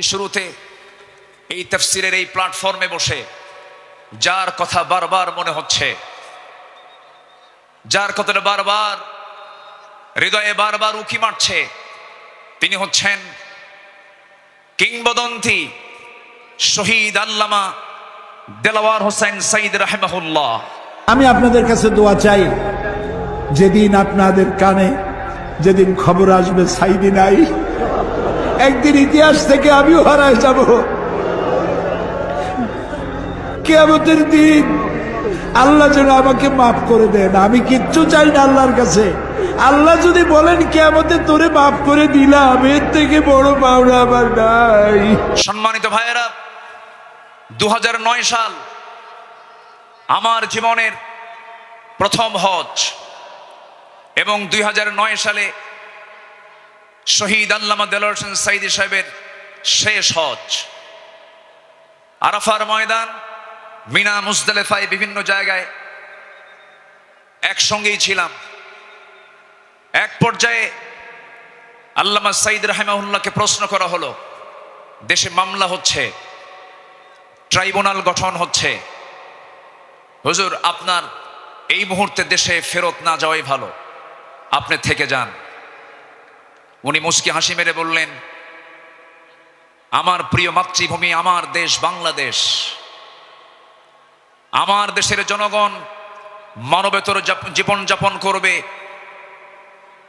শুরুতে এই তাফসীরের এই প্ল্যাটফর্মে বসে যার কথা বারবার মনে হচ্ছে, যার কথাটা বারবার হৃদয়ে বারবার উকি মারছে, তিনি হচ্ছেন কিংবদন্তি শহীদ আল্লামা দেলাওয়ার হোসেন সাঈদ রাহিমাহুল্লাহ। আমি আপনাদের কাছে দোয়া চাই, যেদিন আপনাদের কানে যেদিন খবর আসবে সাঈদী নাই, একদিন ইতিহাস থেকে আমিও হারায় যাব। কিয়ামতের দিন আল্লাহ যেন আমাকে মাফ করে দেন। আমি কিচ্ছু চাই না আল্লাহর কাছে। আল্লাহ যদি বলেন কিয়ামতে তোরে মাফ করে দিলাম, এর থেকে বড় পাওনা আমার নাই। সম্মানিত ভাইয়েরা, 2009 সাল আমার জীবনের প্রথম হজ এবং 2009 সালে শহীদ আল্লামা দেলাওয়ার হোসেন সাঈদী সাহেবের শেষ হজ। আরাফার ময়দান, মিনা, মুজদালিফায় বিভিন্ন জায়গায় একসঙ্গেই ছিলাম। এক পর্যায়ে আল্লামা সাঈদ রাহিমাহুল্লাহকে প্রশ্ন করা হলো, দেশে মামলা হচ্ছে, ট্রাইব্যুনাল গঠন হচ্ছে, হুজুর আপনার এই মুহূর্তে দেশে ফেরত না যাওয়াই ভালো, আপনি থেকে যান। উনি মুস্কি হাসি মেরে বললেন, আমার প্রিয় মাতৃভূমি, আমার দেশ বাংলাদেশ, আমার দেশের জনগণ মানবেতর জীবন যাপন করবে,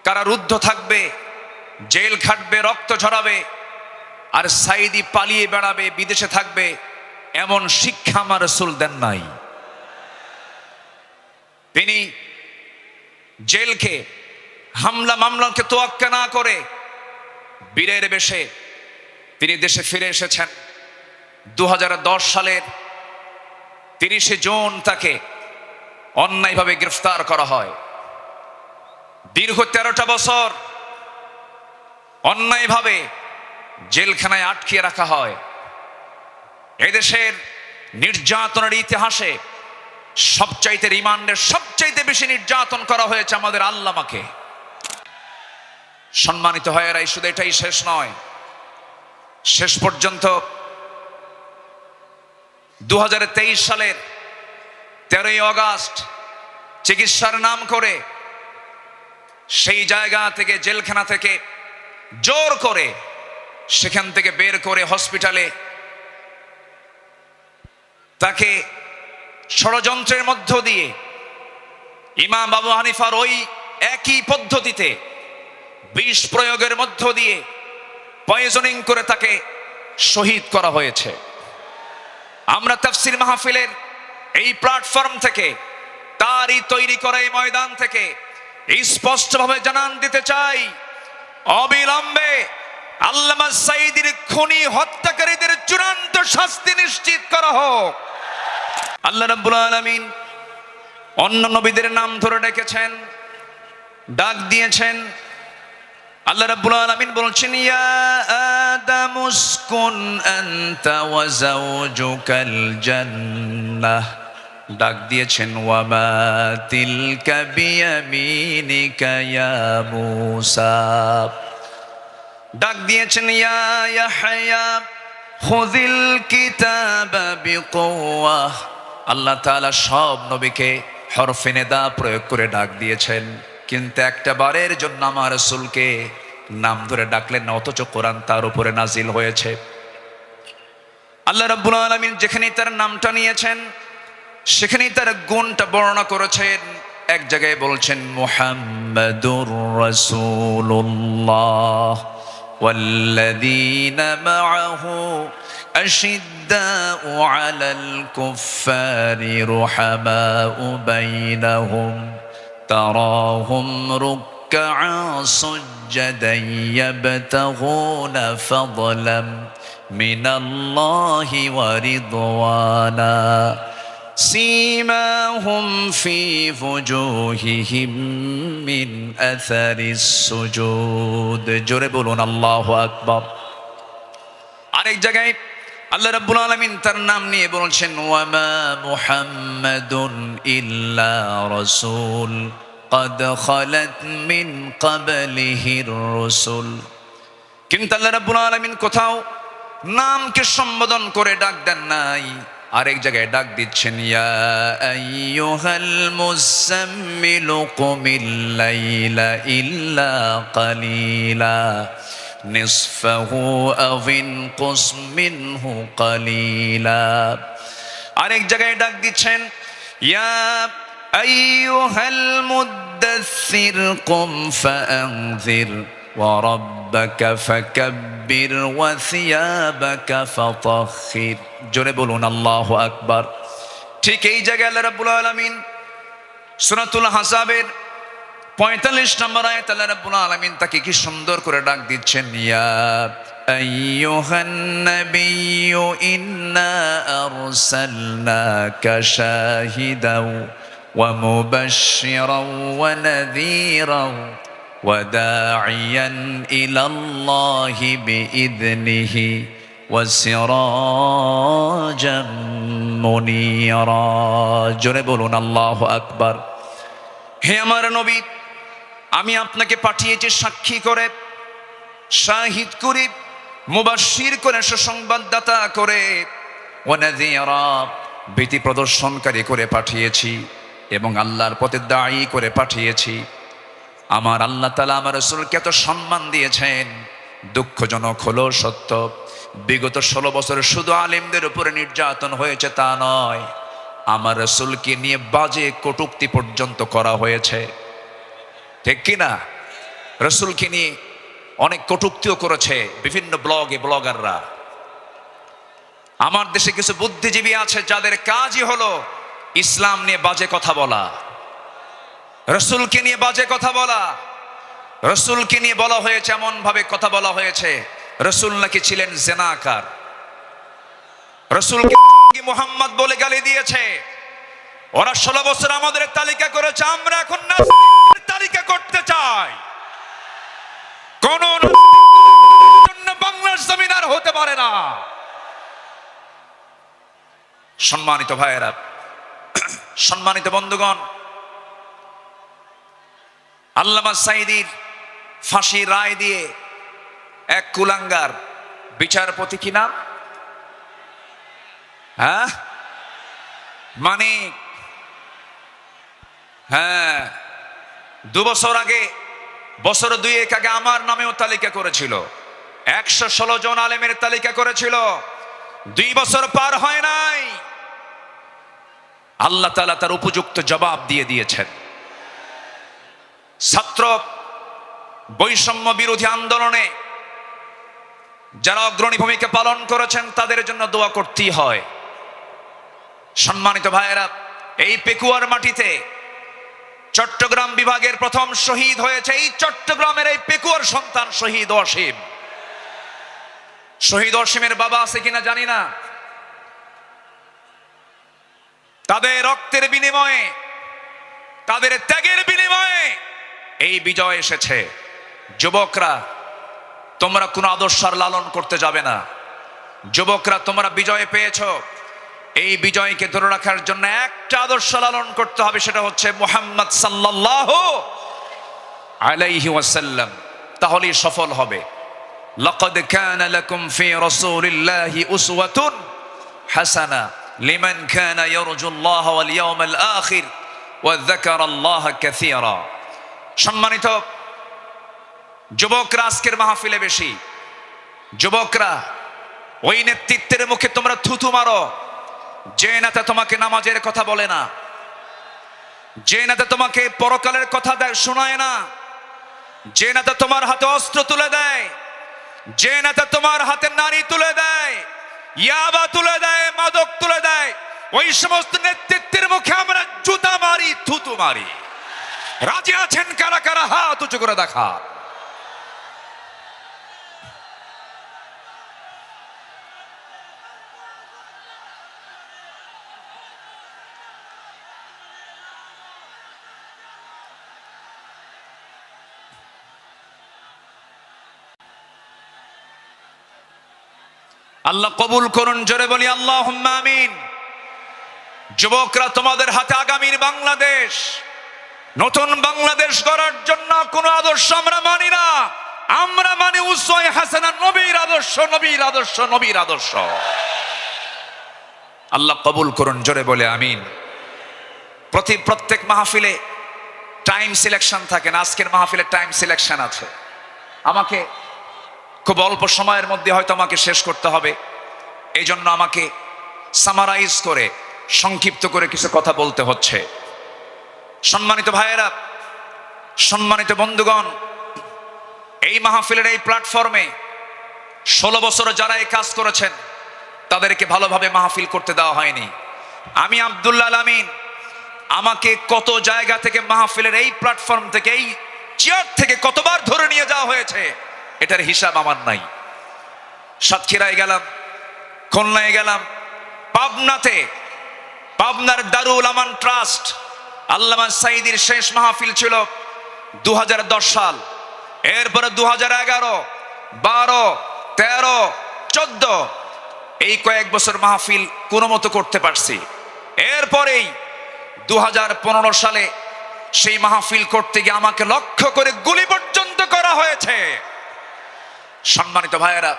কারারুদ্ধ থাকবে, জেল খাটবে, রক্ত ঝরাবে, আর সাঈদী পালিয়ে বেড়াবে, বিদেশে থাকবে, এমন শিক্ষা আমার রাসূল দেন নাই। তিনি জেলকে, হামলা মামলাকে তোয়াক্কা না করে বীরের বেশে তিনি দেশে ফিরে এসেছেন। 2010 সালের 30 জুন তাকে অন্যায়ভাবে গ্রেফতার করা হয়। দীর্ঘ 13টা বছর অন্যায়ভাবে জেলখানায় আটকিয়ে রাখা হয়। এদেশের নির্যাতনের ইতিহাসে সবচাইতে, রিমান্ডের সবচাইতে বেশি নির্যাতন করা হয়েছে আমাদের আল্লামাকে। সম্মানিত ভাইয়েরা, শুধু এটাই শেষ নয়, শেষ পর্যন্ত 2023 সালের 13ই আগস্ট চিকিৎসার নাম করে সেই জায়গা থেকে, জেলখানা থেকে জোর করে সেখান থেকে বের করে হসপিটালে তাকে ষড়যন্ত্রের মধ্য দিয়ে ইমাম আবু হানিফার ওই একই পদ্ধতিতে বিষ প্রয়োগের মধ্য দিয়ে পয়জনিং করে তাকে শহীদ করা হয়েছে। আমরা তাফসীর মাহফিলের এই প্ল্যাটফর্ম থেকে, তারই তৈরি করা এই ময়দান থেকে স্পষ্টভাবে জানান দিতে চাই, অবিলম্বে আল্লামা সাঈদীর খুনি হত্যাকারীদের চূড়ান্ত শাস্তি নিশ্চিত করা হোক। আল্লাহ রাব্বুল আলামিন অন্য নবীদের নাম ধরে ডেকেছেন, ডাক দিয়েছেন। আল্লাহ রাব্বুল আলামিন বলছেন, ইয়া আদামু উসকুন আনতা ওয়া যাওজুকাল জান্নাহ। ডাক দিয়েছেন, ওয়া মা তিলকা বিয়ামিনিকা ইয়া মূসা। ডাক দিয়েছেন, ইয়া ইয়াহইয়া খুযিল কিতাবা বিকুওয়াহ। আল্লাহ তাআলা সব নবীকে হরফে নিদা প্রয়োগ করে ডাক দিয়েছেন, কিন্তু একটা বারের জন্য আমার রাসূলকে নাম ধরে ডাকলেন না, অথচ কোরআন তার উপরে নাজিল হয়েছে। আল্লাহ রাব্বুল আলামিন যেখানেই তার নামটা নিয়েছেন সেখানেই তার গুণটা বর্ণনা করেছেন। এক জায়গায় বলছেন, মুহাম্মাদুর রাসূলুল্লাহ ওয়াল্লাযীনা মাআহু আশিদ্দাউ আলাল কুফফারি রুহামাউ বাইনাহুম তারাহুম রুক্কাআ সুজ্জাদান ইয়াবতাগুনা ফাদলাম মিনাল্লাহি ওয়া রিদওয়ানা সীমাহুম ফি ফুজুহিহিম মিন আসারিস সুজুদ। জোরে বলুন আল্লাহু আকবার। আরেক জায়গায় আল্লাহ রাব্বুল আলামিন তার নাম নিয়ে বলছেন, ওয়া মা মুহাম্মাদুন ইল্লা রাসূল قد خلت من قبله الرسل। কিন্তু আল্লাহ রাব্বুল আলামিন কোথাও নামকে সম্বোধন করে ডাক দেন নাই, আরেক জায়গায় ডাক দিচ্ছেন, ইয়া আইয়ুহাল মুযাম্মিলু কুমিল লাইলা ইল্লা কালিলা নিসফাহু আও ইনকুস মিনহু কালিলা। আরেক জায়গায় ডাক দিচ্ছেন, ইয়া আইয়ুহাল মুদ্দাসসির কুম ফাআনযির ওয়া রাব্বাকা ফাকাব্বির ওয়া সিয়াবাকা ফাতাহহির। জোরে বলুন আল্লাহু আকবার। ঠিক এই জায়গায় আল্লাহ রাব্বুল আলামিন সূরাতুল আহজাবের 45 নম্বর আয়াতে আল্লাহ রাব্বুল আলামিন তাকে কি সুন্দর করে ডাক দিচ্ছেন, ইয়া আইয়ুহান নাবিয়্যু ইন্না আরসালনাকা শাহিদাও ওয়া মুবাশশিরাও ওয়া নাযীরাও ওয়া দাঈয়ান ইলাল্লাহি বিইذনিহি ওয়া সিরাজাম মুনীরা। জোরে বলুন আল্লাহু আকবার। হে আমার নবী, আমি আপনাকে পাঠিয়েছি সাক্ষী করে, শাহিদ করে, মুবাশশির করে, সুসংবাদদাতা করে, ওয়া নাযীরা ভীতি প্রদর্শনকারী করে পাঠিয়েছি, এবং আল্লাহর পথে দায়ী করে পাঠিয়েছি। আমার আল্লাহ তাআলা আমার রাসূলকে এত সম্মান দিয়েছেন, দুঃখজনক হলো সত্য, বিগত 16 বছরে শুধু আলেমদের উপরে নির্যাতন হয়েছে তা নয়, আমার রাসূলকে নিয়ে বাজে কটূক্তি পর্যন্ত করা হয়েছে, ঠিক কিনা? রাসূলকে নিয়ে অনেক কটূক্তিও করেছে বিভিন্ন ব্লগাররা। আমার দেশে কিছু বুদ্ধিজীবী আছে যাদের কাজই হলো ইসলাম নিয়ে বাজে কথা বলা, রাসূলকে নিয়ে বাজে কথা বলা। রাসূলকে নিয়ে বলা হয়েছে, এমন ভাবে কথা বলা হয়েছে, রাসূল নাকি ছিলেন জেনাকার, রাসূলকে মুহাম্মদ বলে গালি দিয়েছে। ওরা 16 বছর আমাদের তালিকা করেছে, আমরা এখন নাস্তিকের তালিকা করতে চাই। কোন বাংলার জমিন আর হতে পারে না। সম্মানিত ভাইয়েরা, সম্মানিত বন্ধুগণ, আল্লামা সাঈদীর ফাঁসি রায় দিয়ে এক কুলাঙ্গার বিচারপতি, কি নাম? হ্যাঁ, মানিক। হ্যাঁ, 2 বছর আগে, বছর 2 আগে আমার নামেও তালিকা করেছিল, 116 জন আলেমের তালিকা করেছিল। 2 বছর পার হয় নাই, আল্লাহ তাআলা তার উপযুক্ত জবাব দিয়ে দিয়েছেন। ছাত্র বৈষম্য বিরোধী আন্দোলনে যারা অগ্রণী ভূমিকা পালন করেছেন তাদের জন্য দোয়া করতেই হয়। সম্মানিত ভাইয়েরা, এই পেকুয়ার মাটিতে চট্টগ্রাম বিভাগের প্রথম শহীদ হয়েছে এই চট্টগ্রামের এই পেকুয়ার সন্তান শহীদ অসীম। শহীদ অসীমের বাবা আছে কিনা জানি না, তাদের রক্তের বিনিময়ে, তাদের ত্যাগের বিনিময়ে এই বিজয় এসেছে। যুবকরা, তোমরা কোন আদর্শ আর লালন করতে যাবে না। যুবকরা, তোমরা বিজয় পেয়েছো, এই বিজয়কে ধরে রাখার জন্য একটা আদর্শ লালন করতে হবে, সেটা হচ্ছে মুহাম্মদ সাল্লাল্লাহু আলাইহি ওয়াসাল্লাম, তাহলেই সফল হবে। লাকাদ কানা লাকুম ফি রাসূলিল্লাহি উসওয়াতুন হাসানা লিমান কানা ইয়ারজুল্লাহ ওয়াল ইয়াউমাল আখির ওয়া যাকারাল্লাহা কাসীরা। সম্মানিত যুবকরা, আজকের মাহফিলে বেশি যুবকরা, ওই নেতৃত্বের মুখে তোমরা থুতু মারো যে নেতা তোমাকে নামাজের কথা বলে না, যে নেতা তোমাকে পরকালের কথা শোনায় না, যে নেতা তোমার হাতে অস্ত্র তুলে দেয়, যে নেতা তোমার হাতে নারী তুলে দেয়, ইয়াবা তুলে দেয়, মাদক তুলে দেয়, ওই সমস্ত নেতৃত্বের মুখে আমরা জুতা মারি, থুতু মারি। রাজি আছেন কারা কারা? হাত উঁচু করে দেখা। আল্লাহ কবুল করুন, জোরে বলি আল্লাহুম্মা আমিন। যুবকরা, তোমাদের হাতে আগামীর বাংলাদেশ, নতুন বাংলাদেশ গড়ার জন্য কোন আদর্শ আমরা মানি না, আমরা মানে উসওয়ায়ে হাসানাহ, নবীর আদর্শ, নবীর আদর্শ, নবীর আদর্শ। আল্লাহ কবুল করুন, জোরে বলে আমিন। প্রত্যেক মাহফিলে টাইম সিলেকশন থাকে না, আজকের মাহফিলে টাইম সিলেকশন আছে। আমাকে খুব অল্প সময়ের মধ্যে হয়তো আমাকে শেষ করতে হবে, এই জন্য আমাকে সামারাইজ করে, সংক্ষিপ্ত করে কিছু কথা বলতে হচ্ছে। সম্মানিত ভাইয়েরা, সম্মানিত বন্ধুগণ, এই মাহফিলের এই প্ল্যাটফর্মে 16 বছর যারা এই কাজ করেছেন তাদেরকে ভালোভাবে মাহফিল করতে দেওয়া হয়নি। আমি আব্দুল্লাহ আল আমিন, আমাকে কত জায়গা থেকে মাহফিলের এই প্ল্যাটফর্ম থেকে, এই চেয়ার থেকে কতবার ধরে নিয়ে যাওয়া হয়েছে এটার হিসাব আমার নাই। সাতক্ষীরায় গেলাম, খুলনায় গেলাম, পাবনাতে, পাবনার দারুল আমান ট্রাস্ট, আল্লামা সাঈদীর শেষ মাহফিল ছিল 2010 সাল। এরপরে 2011, 12, 13, 14 এই কয়েক বছর মাহফিল কোনো মতো করতে পারছি। এরপরেই 2015 সালে সেই মাহফিল করতে গিয়ে আমাকে লক্ষ্য করে গুলি পর্যন্ত করা হয়েছে। সম্মানিত ভাইয়েরা,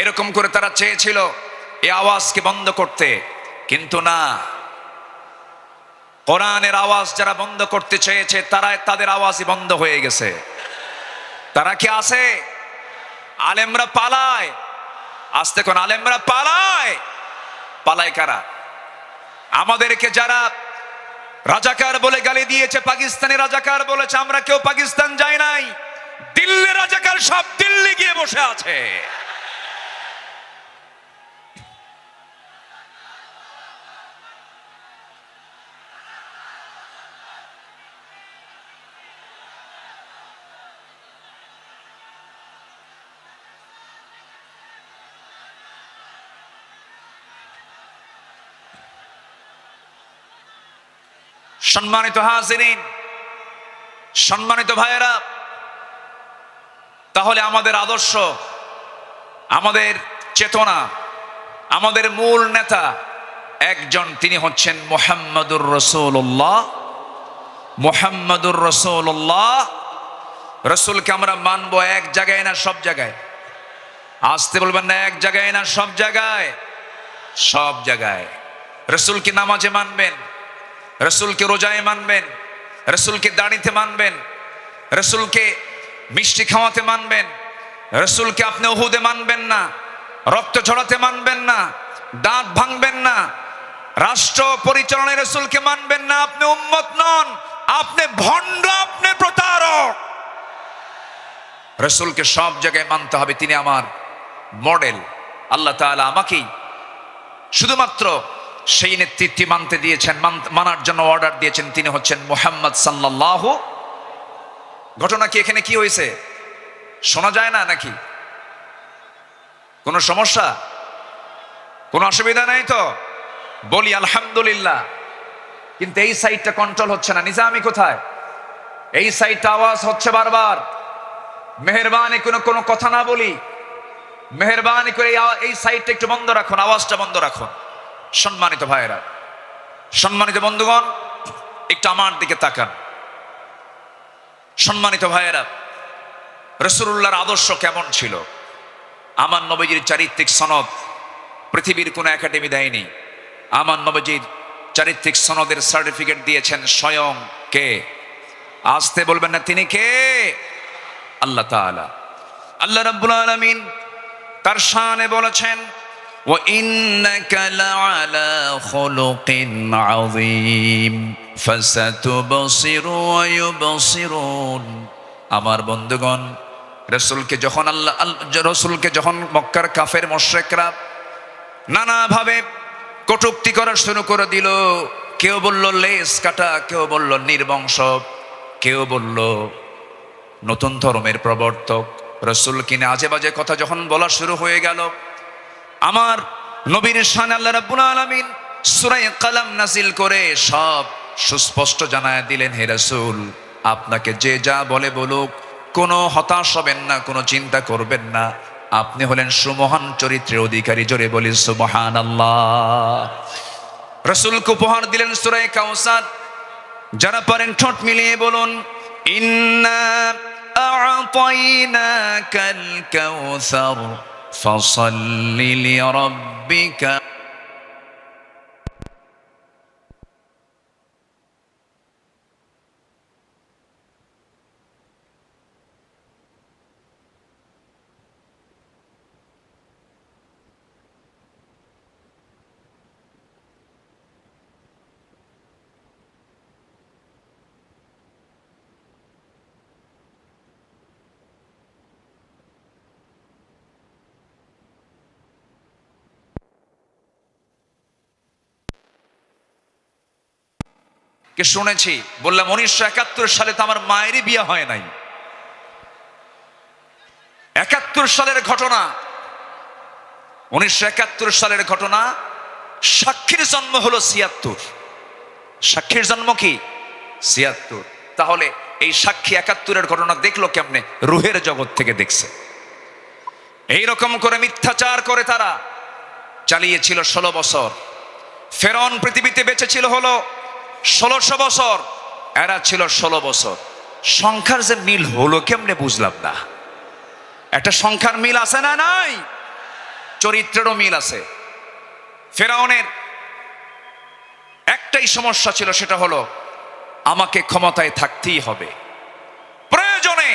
এরকম করে তারা চেয়েছিল এই আওয়াজকে বন্ধ করতে, কিন্তু না, কোরআনের আওয়াজ যারা বন্ধ করতে চেয়েছে তাদের আওয়াজই বন্ধ হয়ে গেছে। তারা কি আছে? আলেমরা পালায়, আসতে কোন আলেমরা পালায়। পালায় কারা? আমাদেরকে যারা রাজাকার বলে গালি দিয়েছে, পাকিস্তানি রাজাকার বলেছে, আমরা কেউ পাকিস্তান যাই নাই। দিল্লি রাজাকার সব দিল্লি গিয়ে বসে আছে। সম্মানিত হাজিরিন, সম্মানিত ভাইয়েরা, তাহলে আমাদের আদর্শ, আমাদের চেতনা, আমাদের মূল নেতা একজন, তিনি হচ্ছেন মুহাম্মাদুর রাসূলুল্লাহ। মুহাম্মাদুর রাসূলুল্লাহ, রাসূলকে আমরা মানবো এক জায়গায় না সব জায়গায়? আসতে বলবেন না, এক জায়গায় না সব জায়গায়? সব জায়গায়। রাসূলকে নামাজে মানবেন, রাসূলকে রোজায় মানবেন, রাসূলকে দাড়িতে মানবেন, রাসূলকে মিষ্টি খাওয়াতে মানবেন, রাসূলকে আপনি উহুদে মানবেন না, রক্ত ঝরাতে মানবেন না, দাঁত ভাঙবেন না, রাষ্ট্র পরিচালনায় রাসূলকে মানবেন না। আপনি উম্মত নন, আপনি ভণ্ড, আপনি প্রতারক। রাসূলকে সব জায়গায় মানতে হবে, তিনি আমার মডেল। আল্লাহ তাআলা আমাকেই শুধুমাত্র সেই নেতৃত্বে মানতে দিয়েছেন, মানার জন্য অর্ডার দিয়েছেন, তিনি হচ্ছেন মুহাম্মদ সাল্লাল্লাহু। ঘটনা কি এখানে কি হয়েছে শোনা যায় না নাকি? কোনো সমস্যা, কোনো অসুবিধা নাই তো? বলি আলহামদুলিল্লাহ। কিন্তু এই সাইডটা কন্ট্রোল হচ্ছে না। নিজামি কোথায়? এই সাইডটা আওয়াজ হচ্ছে বারবার। মেহেরবানি কোনো কথা না বলি, মেহেরবানি করে এই সাইডটা একটু বন্ধ রাখুন, আওয়াজটা বন্ধ রাখুন। সম্মানিত ভাইয়েরা, সম্মানিত বন্ধুগণ, একটু আমার দিকে তাকান। সম্মানিত ভাইয়েরা, রাসূলুল্লাহর আদর্শ কেমন ছিল? আমার নবীজির চারিত্রিক সনদ পৃথিবীর কোনো একাডেমি দেয়নি। আমার নবীজির চারিত্রিক সনদের সার্টিফিকেট দিয়েছেন স্বয়ং কে? আসতে বলবেন না, তিনি কে? আল্লাহ তাআলা। আল্লাহ রাব্বুল আলামিন তার শানে বলেছেন, وَإِنَّكَ لَعَلَى خُلُقٍ عَظِيمٍ فَسَتُبْصِرُ وَيُبْصِرُونَ। আমার বন্ধুগণ, রাসূলকে যখন মক্কার কাফের মুশরিকরা নানাভাবে কটূক্তি করা শুরু করে দিল, কেউ বলল লেস কাটা, কেউ বলল নির্বংশ, কেউ বলল নতুন ধর্মের প্রবর্তক, রাসূল কিনে আজে বাজে কথা যখন বলা শুরু হয়ে গেল, আমার নবীর শানে আল্লাহ রাব্বুল আলামিন সূরা কালাম নাজিল করে সব সুস্পষ্ট জানায় দিলেন, হে রাসূল, আপনাকে যে যা বলে বলুক, কোনো হতাশ হবেন না, কোনো চিন্তা করবেন না, আপনি হলেন সুমহান চরিত্রের অধিকারী। জোরে বলি সুবহানাল্লাহ। রাসূলকে উপহার দিলেন সূরা কাউসার। যারা পারেন ঠোঁট মিলিয়ে বলুন, ইন্না আ'তাইনাকাল কাউসার ফাসাল্লি লিরাব্বিকা। কে শুনেছি, বললাম 1971 সালে তো আমার মায়েরই বিয়ে হয় নাই। 71 সালের ঘটনা, 1971 সালের ঘটনা। সাক্ষীর জন্ম হলো 76। সাক্ষীর জন্ম কি 76। তাহলে এই সাক্ষী 71-এর ঘটনা দেখলো কেমনে? রুহের জগৎ থেকে দেখছে। এইরকম করে মিথ্যাচার করে তারা চালিয়েছিল 16 বছর। ফেরাউন পৃথিবীতে বেঁচে ছিল হলো 1600 বছর, এরা ছিল 16 বছর। সংখ্যার যে মিল হলো কেমনে বুঝলাম না। একটা সংখ্যার মিল আছে না নাই? চরিত্রেরও মিল আছে। ফেরাউনের একটাই সমস্যা ছিল, সেটা হলো আমাকে ক্ষমতায় থাকতেই হবে, প্রয়োজনে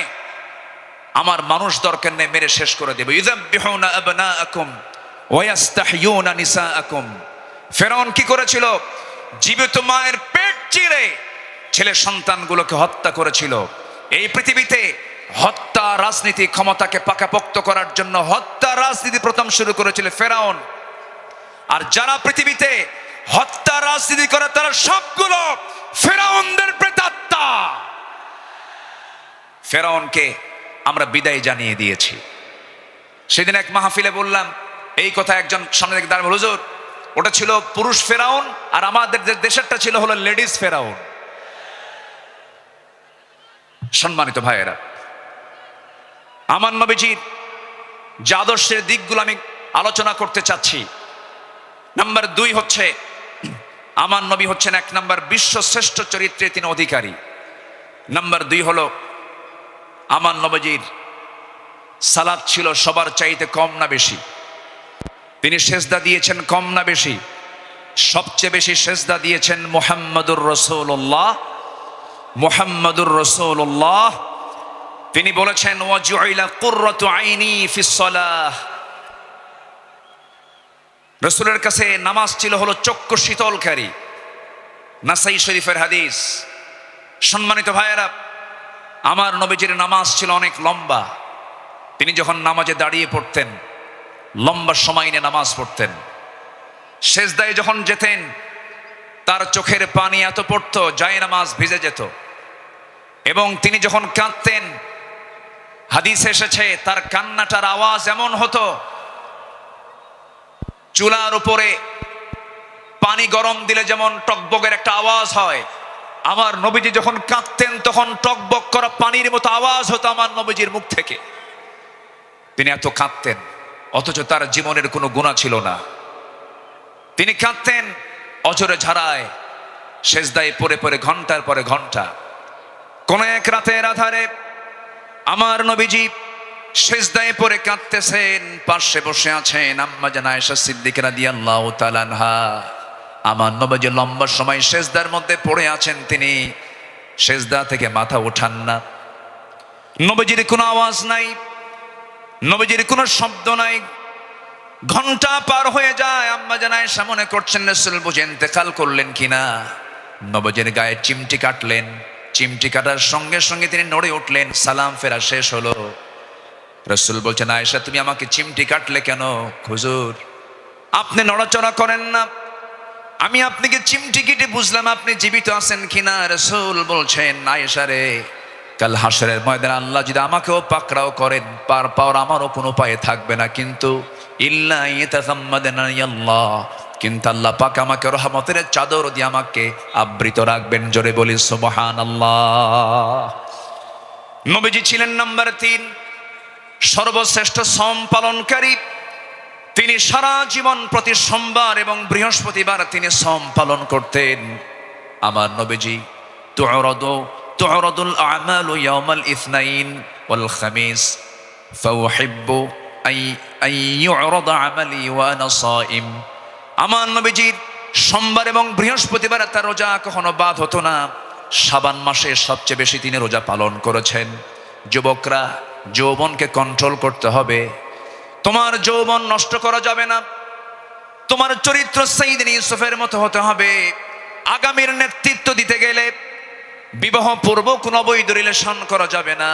আমার মানুষ দরকার নেই, মেরে শেষ করে দেব। ইউযাব্বিহুনা আবনাআকুম ওয়া ইস্তাহইয়ুনা নিসাআকুম। ফেরাউন কি করেছিল? জীবিত মায়ের পেট চিরে ছেলে সন্তানগুলোকে হত্যা করেছিল। এই পৃথিবীতে হত্যা রাজনীতি, ক্ষমতাকে পাকাপোক্ত করার জন্য হত্যা রাজনীতি প্রথম শুরু করেছিল ফেরাউন। আর যারা পৃথিবীতে হত্যা রাজনীতি করে তারা সবগুলো ফেরাউনদের প্রেতাত্মা। ফেরাউনকে আমরা বিদায় জানিয়ে দিয়েছি। সেদিন এক মাহফিলে বললাম এই কথা, একজন সামনে থেকে দাঁড়ালো, হুজুর ওটা ছিল পুরুষ ফেরাউন আর আমাদের দেশেরটা ছিল হলো লেডিস ফেরাউন। সম্মানিত ভাইয়েরা, আমার নবীজির যে আদর্শের দিকগুলো আমি আলোচনা করতে চাচ্ছি, নাম্বার 2 হচ্ছে আমার নবী হচ্ছেন 1 নাম্বার বিশ্ব শ্রেষ্ঠ চরিত্রে তিনি অধিকারী। নাম্বার 2 হলো আমার নবীজির সালাত ছিল সবার চাইতে কম না বেশি? তিনি সেজদা দিয়েছেন কম না বেশি? সবচেয়ে বেশি সেজদা দিয়েছেন মুহাম্মাদুর রাসূলুল্লাহ। মুহাম্মাদুর রাসূলুল্লাহ তিনি বলেছেন ওয়াজুইলা কুররাতু আইনি ফিস সালাহ। রাসূলের কাছে নামাজ ছিল হলো চক্ষু শীতলকারী। নাসাই শরীফের হাদিস। সম্মানিত ভাইয়েরা, আমার নবীজির নামাজ ছিল অনেক লম্বা। তিনি যখন নামাজে দাঁড়িয়ে পড়তেন লম্বা সময় নিয়ে নামাজ পড়তেন। সেজদায় যখন যেতেন তার চোখের পানি এত পড়তো যায় নামাজ ভিজে যেত। এবং তিনি যখন কাঁদতেন, হাদিসে এসেছে তার কান্নাটার আওয়াজ এমন হতো চুলার উপরে পানি গরম দিলে যেমন টকবকের একটা আওয়াজ হয়, আমার নবীজি যখন কাঁদতেন তখন টকবক করা পানির মতো আওয়াজ হতো আমার নবীজির মুখ থেকে। তিনি এত কাঁদতেন, অথচ তার জীবনের কোনো গুনাহ ছিল না। তিনি কাঁদতেন অঝরে ঝাড়ায়, সেজদায় পড়ে পড়ে ঘন্টার পরে ঘন্টা। কোন এক রাতের আধারে আমার নবীজি সেজদায় পড়ে কাঁদতেছেন, পাশে বসে আছেন আম্মা জান আয়েশা সিদ্দিকা রাদিয়াল্লাহু তাআলা আনহা। আমার নবীজি লম্বা সময় সেজদার মধ্যে পড়ে আছেন, তিনি সেজদা থেকে মাথা ওঠান না। নবীজির কোনো আওয়াজ নাই, নবীজির কোনো শব্দ নাই। ঘন্টা পার হয়ে যায়, আম্মা জান আয়েশা মনে করছেন রাসূল বুঝে ইন্তেকাল করলেন কিনা। নবীজির গায়ে চিমটি কাটলেন, চিমটি কাটার সঙ্গে সঙ্গে তিনি নড়ে উঠলেন। সালাম ফেরা শেষ হলো, রাসূল বলছেন আয়েশা তুমি আমাকে চিমটি কাটলে কেন? হুজুর আপনি নড়াচড়া করেন না, আমি আপনাকে চিমটি কেটে বুঝলাম আপনি জীবিত আছেন কিনা। রাসূল বলছেন আয়েশা রে, কাল হাসরের ময়দানে আল্লাহ যদি আমাকেও পাকড়াও করেন, পার পাওয়ার আমারও কোনো উপায় থাকবে না, কিন্তু ইল্লা ইয়াতাগাম্মাদানি আল্লাহ, কিন্তু আল্লাহ পাক আমাকে রহমতের চাদর দিয়ে আমাকে আবৃত রাখবেন। জোরে বলি সুবহানাল্লাহ। নবীজি ছিলেন নাম্বার 3 সর্বশ্রেষ্ঠ সম পালনকারী। তিনি সারা জীবন প্রতি সোমবার এবং বৃহস্পতিবার তিনি সম পালন করতেন। আমার নবীজি তুরাদু তু'রাদুল আ'মালু ইয়াওমাল ইসনাইন ওয়াল খামিস ফাউহিব্বু আন ইউ'রাদা আমালি ওয়া আনা সাইম। আমার নবীজির সোমবার এবং বৃহস্পতিবার তার রোজা কখনো বাদ হতো না। শাবান মাসে সবচেয়ে বেশি তিনি রোজা পালন করেছেন। যুবকরা, যৌবনকে কন্ট্রোল করতে হবে। তোমার যৌবন নষ্ট করা যাবে না। তোমার চরিত্র সাইয়েদনা ইউসুফের মতো হতে হবে। আগামীর নেতৃত্ব দিতে গেলে বিবাহ পূর্ব কোনো অবৈধ রিলেশন করা যাবে না,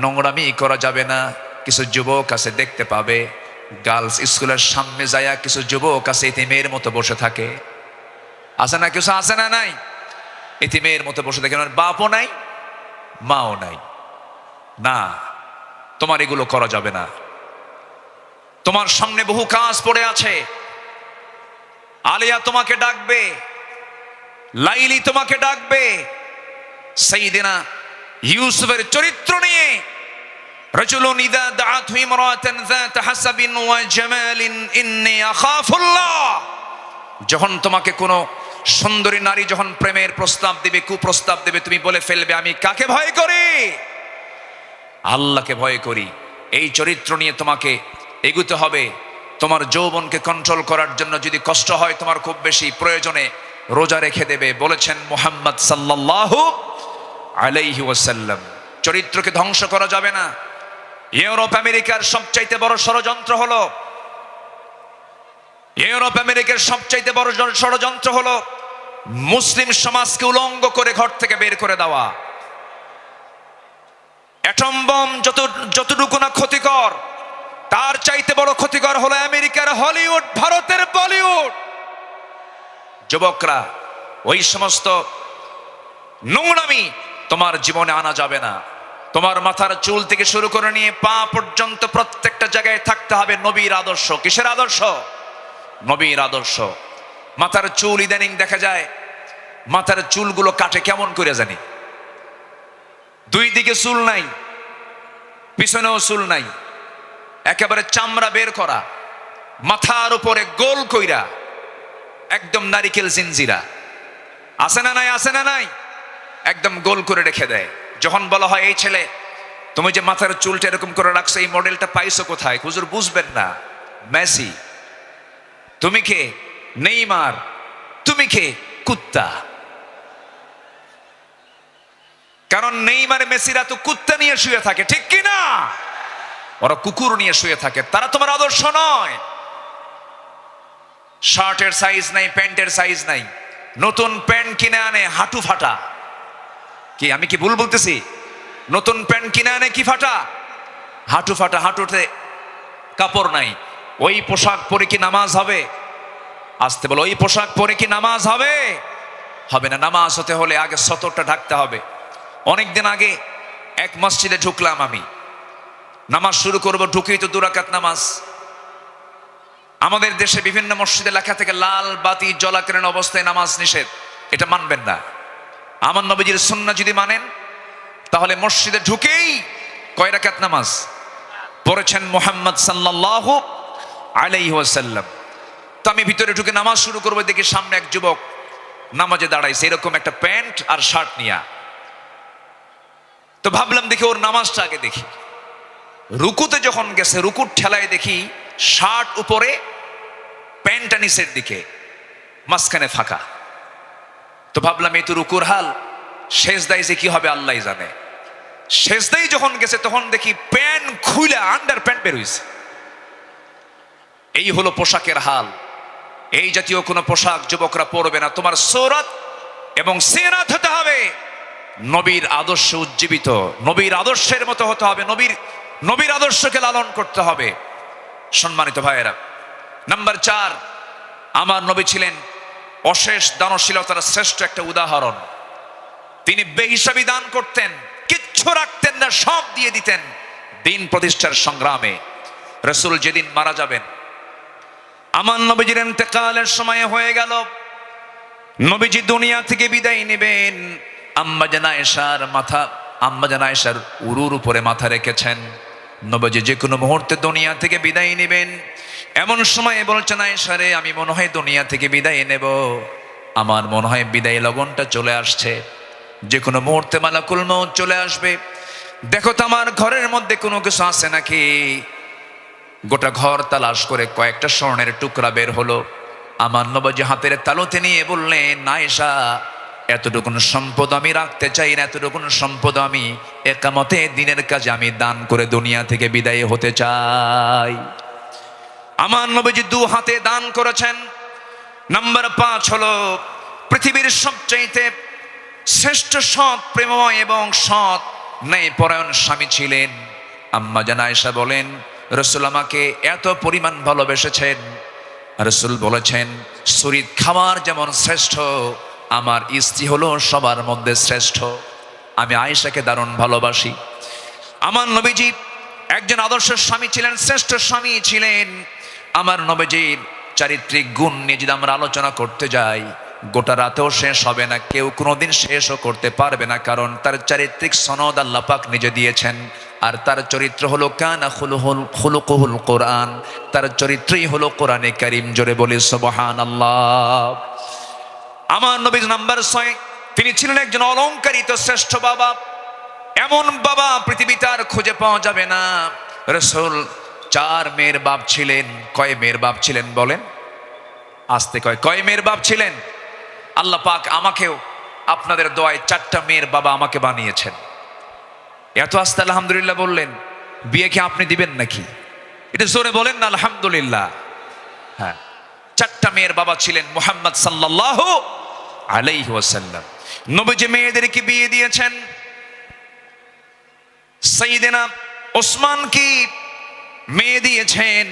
নোংরামি করা যাবে না। কিছু যুবক আছে দেখতে পাবে, গার্লস স্কুলের সামনে যায় কিছু যুবক আছে ইতিমের মতো বসে থাকে। আছে না? কিছু আছে না? নাই? ইতিমের মতো বসে থাকে, বাপও নাই মাও নাই। না, তোমার এগুলো করা যাবে না। তোমার সামনে বহু কাজ পড়ে আছে। আলিয়া তোমাকে ডাকবে, লাইলি তোমাকে ডাকবে। সাইয়েদনা ইউসুফের চরিত্র নিয়ে রাজুলুন ইযা দাআতহু ইমরাতান যাত হাসাবিন ওয়া জামালিন ইন্নী আখাফুল্লাহ। যখন তোমাকে কোনো সুন্দরী নারী যখন প্রেমের প্রস্তাব দিবে, কুপ্রস্তাব দেবে, তুমি বলে ফেলবে আমি কাকে ভয় করি? আল্লাহকে ভয় করি। এই চরিত্র নিয়ে তোমাকে এগুতে হবে। তোমার যৌবনকে কন্ট্রোল করার জন্য যদি কষ্ট হয় তোমার খুব বেশি, প্রয়োজনে রোজা রেখে দেবে। বলেছেন মুহাম্মদ সাল্লাল্লাহু আলাইহি ওয়াসাল্লাম, চরিত্রকে ধ্বংস করা যাবে না। ইউরোপ আমেরিকার সবচাইতে বড় ষড়যন্ত্র হলো, ইউরোপ আমেরিকার সবচাইতে বড় ষড়যন্ত্র হলো মুসলিম সমাজকে উলঙ্গ করে ঘর থেকে বের করে দেওয়া। অ্যাটম বম যতটুকু না ক্ষতিকর, তার চাইতে বড় ক্ষতিকর হলো আমেরিকার হলিউড, ভারতের বলিউড। যুবকরা, ওই সমস্ত নোংরামি তোমার জীবনে আনা যাবে না। তোমার মাথার চুল থেকে শুরু করে নিয়ে পা পর্যন্ত প্রত্যেকটা জায়গায় থাকতে হবে নবীর আদর্শ। কিসের আদর্শ? নবীর আদর্শ। মাথার চুল ইদানিং দেখা যায় মাথার চুলগুলো কাটে কেমন করে জানি, দুই দিকে চুল নাই, পিছনেও চুল নাই, একেবারে চামড়া বের করা, মাথার উপরে গোল কইরা একদম নারিকেল জিনজিরা। আছে না নাই? আছে না নাই? একদম গোল করে রেখে দেয়। যখন বলা হয় এই ছেলে তুমি যে মাথার চুলটা এরকম করে রাখছো, এই মডেলটা পাইছো কোথায়? হুজুর বুঝবেন না। মেসি। তুমি কে? নেইমার। তুমি কে? কুত্তা। কারণ নেইমার মেসিরা তো কুত্তা নিয়ে শুয়ে থাকে, ঠিক কি না? ওরা কুকুর নিয়ে শুয়ে থাকে। তারা তোমার আদর্শ নয়। শার্টের সাইজ নাই, প্যান্টের সাইজ নাই, নতুন প্যান্ট কিনে আনে হাঁটু ফাটা। কি আমি কি ভুল বলতেছি? নতুন প্যান্ট কিনে আনে কি ফাটা? হাঁটু ফাটা। হাঁটুতে কাপড় নাই। ওই পোশাক পরে কি নামাজ হবে? আসতে বলো, ওই পোশাক পরে কি নামাজ হবে? হবে না। নামাজ হতে হলে আগে সতরটা ঢাকতে হবে। অনেকদিন আগে এক মসজিদে ঢুকলাম আমি, নামাজ শুরু করব, ঢুকেই তো 2 রাকাত নামাজ। আমাদের দেশে বিভিন্ন মসজিদে লেখা থেকে লাল বাতি জ্বলাকালীন অবস্থায় নামাজ নিষেধ। এটা মানবেন না। আমার নবীজির সুন্নাহ যদি মানেন তাহলে মসজিদে ঢুকেই কয় রাকাত নামাজ পড়েছেন মুহাম্মদ সাল্লাল্লাহু আলাইহি ওয়াসাল্লাম। তো আমি ভিতরে ঢুকে নামাজ শুরু করবো, দেখি সামনে এক যুবক নামাজে দাঁড়াইছে, এরকম একটা প্যান্ট আর শার্ট নিয়া। তো ভাবলাম দেখি ওর নামাজটা আগে দেখি। রুকুতে যখন গেছে, রুকুর ঠেলায় দেখি শার্ট উপরে, প্যান্টটা নিচের দিকে, মাঝখানে ফাঁকা। তো ভাবলাম এই তো রুকুর হাল, সেজদায় যে কি হবে আল্লাহ জানে। সেজদায় যখন গেছে তখন দেখি প্যান্ট খুলে আন্ডার প্যান্ট বের হইছে। এই হলো পোশাকের হাল। এই জাতীয় কোনো পোশাক যুবকরা পরবে না। তোমার সূরত এবং সিরাত হতে হবে নবীর আদর্শ উজ্জীবিত, নবীর আদর্শের মতো হতে হবে, নবীর আদর্শকে লালন করতে হবে। সম্মানিত ভাইয়েরা, নাম্বার 4, আমার নবী ছিলেন অশেষ দানশীলতার শ্রেষ্ঠ একটা উদাহরণ। তিনি বেহিসাবি দান করতেন, কিচ্ছু রাখতেন না, সব দিয়ে দিতেন দিন প্রতিষ্ঠার সংগ্রামে। রাসূল যেদিন মারা যাবেন, আমার নবীজির ইন্তেকালের সময় হয়ে গেল, নবীজি দুনিয়া থেকে বিদায় নেবেন। আম্মা জান আয়েশার উরুর উপরে মাথা রেখেছেন। নবীজি যে কোনো মুহূর্তে দুনিয়া থেকে বিদায় নেবেন। এমন সময় বলছেন, আয়েশা রে, আমি মনে হয় দুনিয়া থেকে বিদায় নেব, আমার মনে হয় বিদায় লগনটা চলে আসছে। যে কোনো মুহূর্তে মালাকুল মউত চলে আসবে। দেখো তো আমার ঘরের মধ্যে কোনো কিছু আছে নাকি। গোটা ঘর তালাশ করে কয়েকটা স্বর্ণের টুকরা বের হলো। আমার নবীজি হাতের তালুতে নিয়ে বললেন, আয়েশা, এতটুকুন সম্পদ আমি রাখতে চাই না, এতটুকুন সম্পদ আমি একামতে দিনের কাজে আমি দান করে দুনিয়া থেকে বিদায় হতে চাই। আমার নবীজি 2 হাতে দান করেছেন। নাম্বার 5 হলো পৃথিবীর সবচাইতে শ্রেষ্ঠ সৎ প্রেমময় এবং সৎ ন্যায়পরায়ণ স্বামী ছিলেন। আম্মা জান আয়েশা বলেন, রাসূল আমাকে এত পরিমাণ ভালোবেসেছেন, রাসূল বলেছেন শরীর খাবার যেমন শ্রেষ্ঠ, আমার স্ত্রী হলো সবার মধ্যে শ্রেষ্ঠ। আমি আয়েশাকে দারুণ ভালোবাসি। আমার নবীজি একজন আদর্শ স্বামী ছিলেন, শ্রেষ্ঠ স্বামী ছিলেন। আমার নবীজির চারিত্রিক গুণ নিয়ে যদি আমরা আলোচনা করতে যাই, গোটা রাতেও শেষ হবে না, কেউ কোনোদিন শেষও করতে পারবে না, কারণ তার চারিত্রিক সনদ আল্লাহ পাক নিজে দিয়েছেন। আর তার চরিত্র হলো কানা খুলুকুহুল কোরআন, তার চরিত্রই হলো কোরআনে কারীম। জোরে বলি সুবহানাল্লাহ। আমার নবীর নাম্বার 6, তিনি ছিলেন একজন অলংকারিত শ্রেষ্ঠ বাবা। এমন বাবা পৃথিবীতে আর খুঁজে পাওয়া যাবে না। রাসূল 4 মেয়ের বাপ ছিলেন। কয় মেয়ের বাপ ছিলেন বলেন? আস্তে কয় মেয়ের বাপ ছিলেন? আল্লাহ পাক আমাকেও আপনাদের দোয়ায় 4টা মেয়ের বাবা আমাকে বানিয়েছেন। এত আস্তে আলহামদুলিল্লাহ বললেন, বিয়ে কি আপনি দিবেন নাকি? এটা জোরে বলেন না আলহামদুলিল্লাহ। হ্যাঁ, 4টা মেয়ের বাবা ছিলেন মুহাম্মদ সাল্লাল্লাহু আলাইহি ওয়াসাল্লাম। নবীজি মেয়েদেরকে বিয়ে দিয়েছেন। সাইয়েদনা ওসমানকে মেয়ে দিয়েছেন,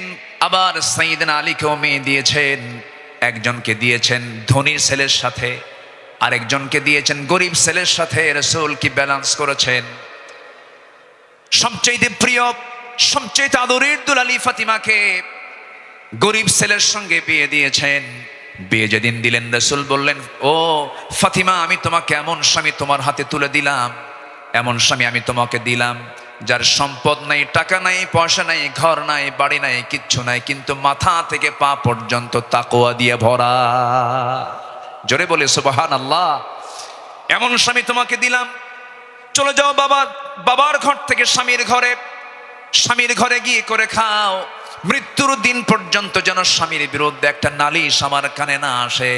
আবার সাইয়েদনা আলীকেও মেয়ে দিয়েছেন। একজনকে দিয়েছেন ধনীর ছেলের সাথে, আরেকজনকে দিয়েছেন গরিব ছেলের সাথে। রাসূল কি ব্যালেন্স করেছেন। সবচেয়ে প্রিয়, সবচেয়ে আদরের দুলালী ফাতিমাকে গরিব ছেলের সঙ্গে বিয়ে দিয়েছেন। বিয়ে যেদিন দিলেন, রাসূল বললেন, ও ফাতিমা, আমি তোমাকে এমন স্বামী তোমার হাতে তুলে দিলাম, এমন স্বামী আমি তোমাকে দিলাম, যার সম্পদ নাই, টাকা নাই, পয়সা নাই, ঘর নাই, বাড়ি নাই, কিচ্ছু নাই, কিন্তু মাথা থেকে পা পর্যন্ত তাকওয়া দিয়ে ভরা। জোরে বলে সুবহানাল্লাহ। এমন স্বামী তোমাকে দিলাম। চলে যাও বাবার ঘর থেকে স্বামীর ঘরে গিয়ে করে খাও। মৃত্যুর দিন পর্যন্ত যেন স্বামীর বিরুদ্ধে একটা নালিশ আমার কানে না আসে।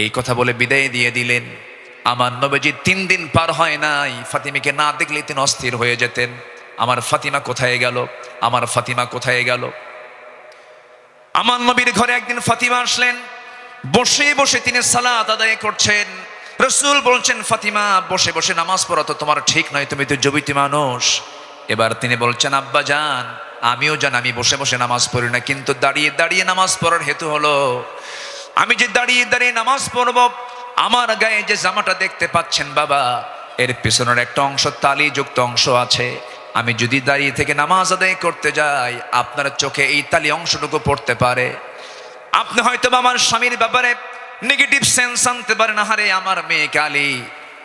এই কথা বলে বিদায় দিয়ে দিলেন। আমার নবীজি 3 দিন পার হয় নাই, ফাতিমাকে না দেখলে তিনি অস্থির হয়ে যেতেন। আমার ফাতিমা কোথায় গেল, আমার ফাতিমা কোথায় গেল। আমার নবীর ঘরে একদিন ফাতিমা আসলেন। বসে বসে তিনি সালাত আদায় করছেন। রাসূল বলছেন, ফাতিমা, বসে বসে নামাজ পড়া তো তোমার ঠিক নয়, তুমি তো যুবতী মানুষ। এবার তিনি বলছেন, আব্বা জান, আমিও জান আমি বসে বসে নামাজ পড়ি না, কিন্তু দাঁড়িয়ে দাঁড়িয়ে নামাজ পড়ার হেতু হলো, আমি যে দাঁড়িয়ে দাঁড়িয়ে নামাজ পড়ব, আমার গায়ে যে জামাটা দেখতে পাচ্ছেন বাবা, এর পেছনের একটা অংশ তালিযুক্ত অংশ আছে। আমি যদি দাঁড়িয়ে থেকে নামাজ আদায় করতে যাই, আপনার চোখে এই তালি অংশটুকু পড়তে পারে। আপনি হয়তো আমার স্বামীর ব্যাপারে নেগেটিভ সেন্স আনতে পারেন, হারে আমার মেয়ে কালী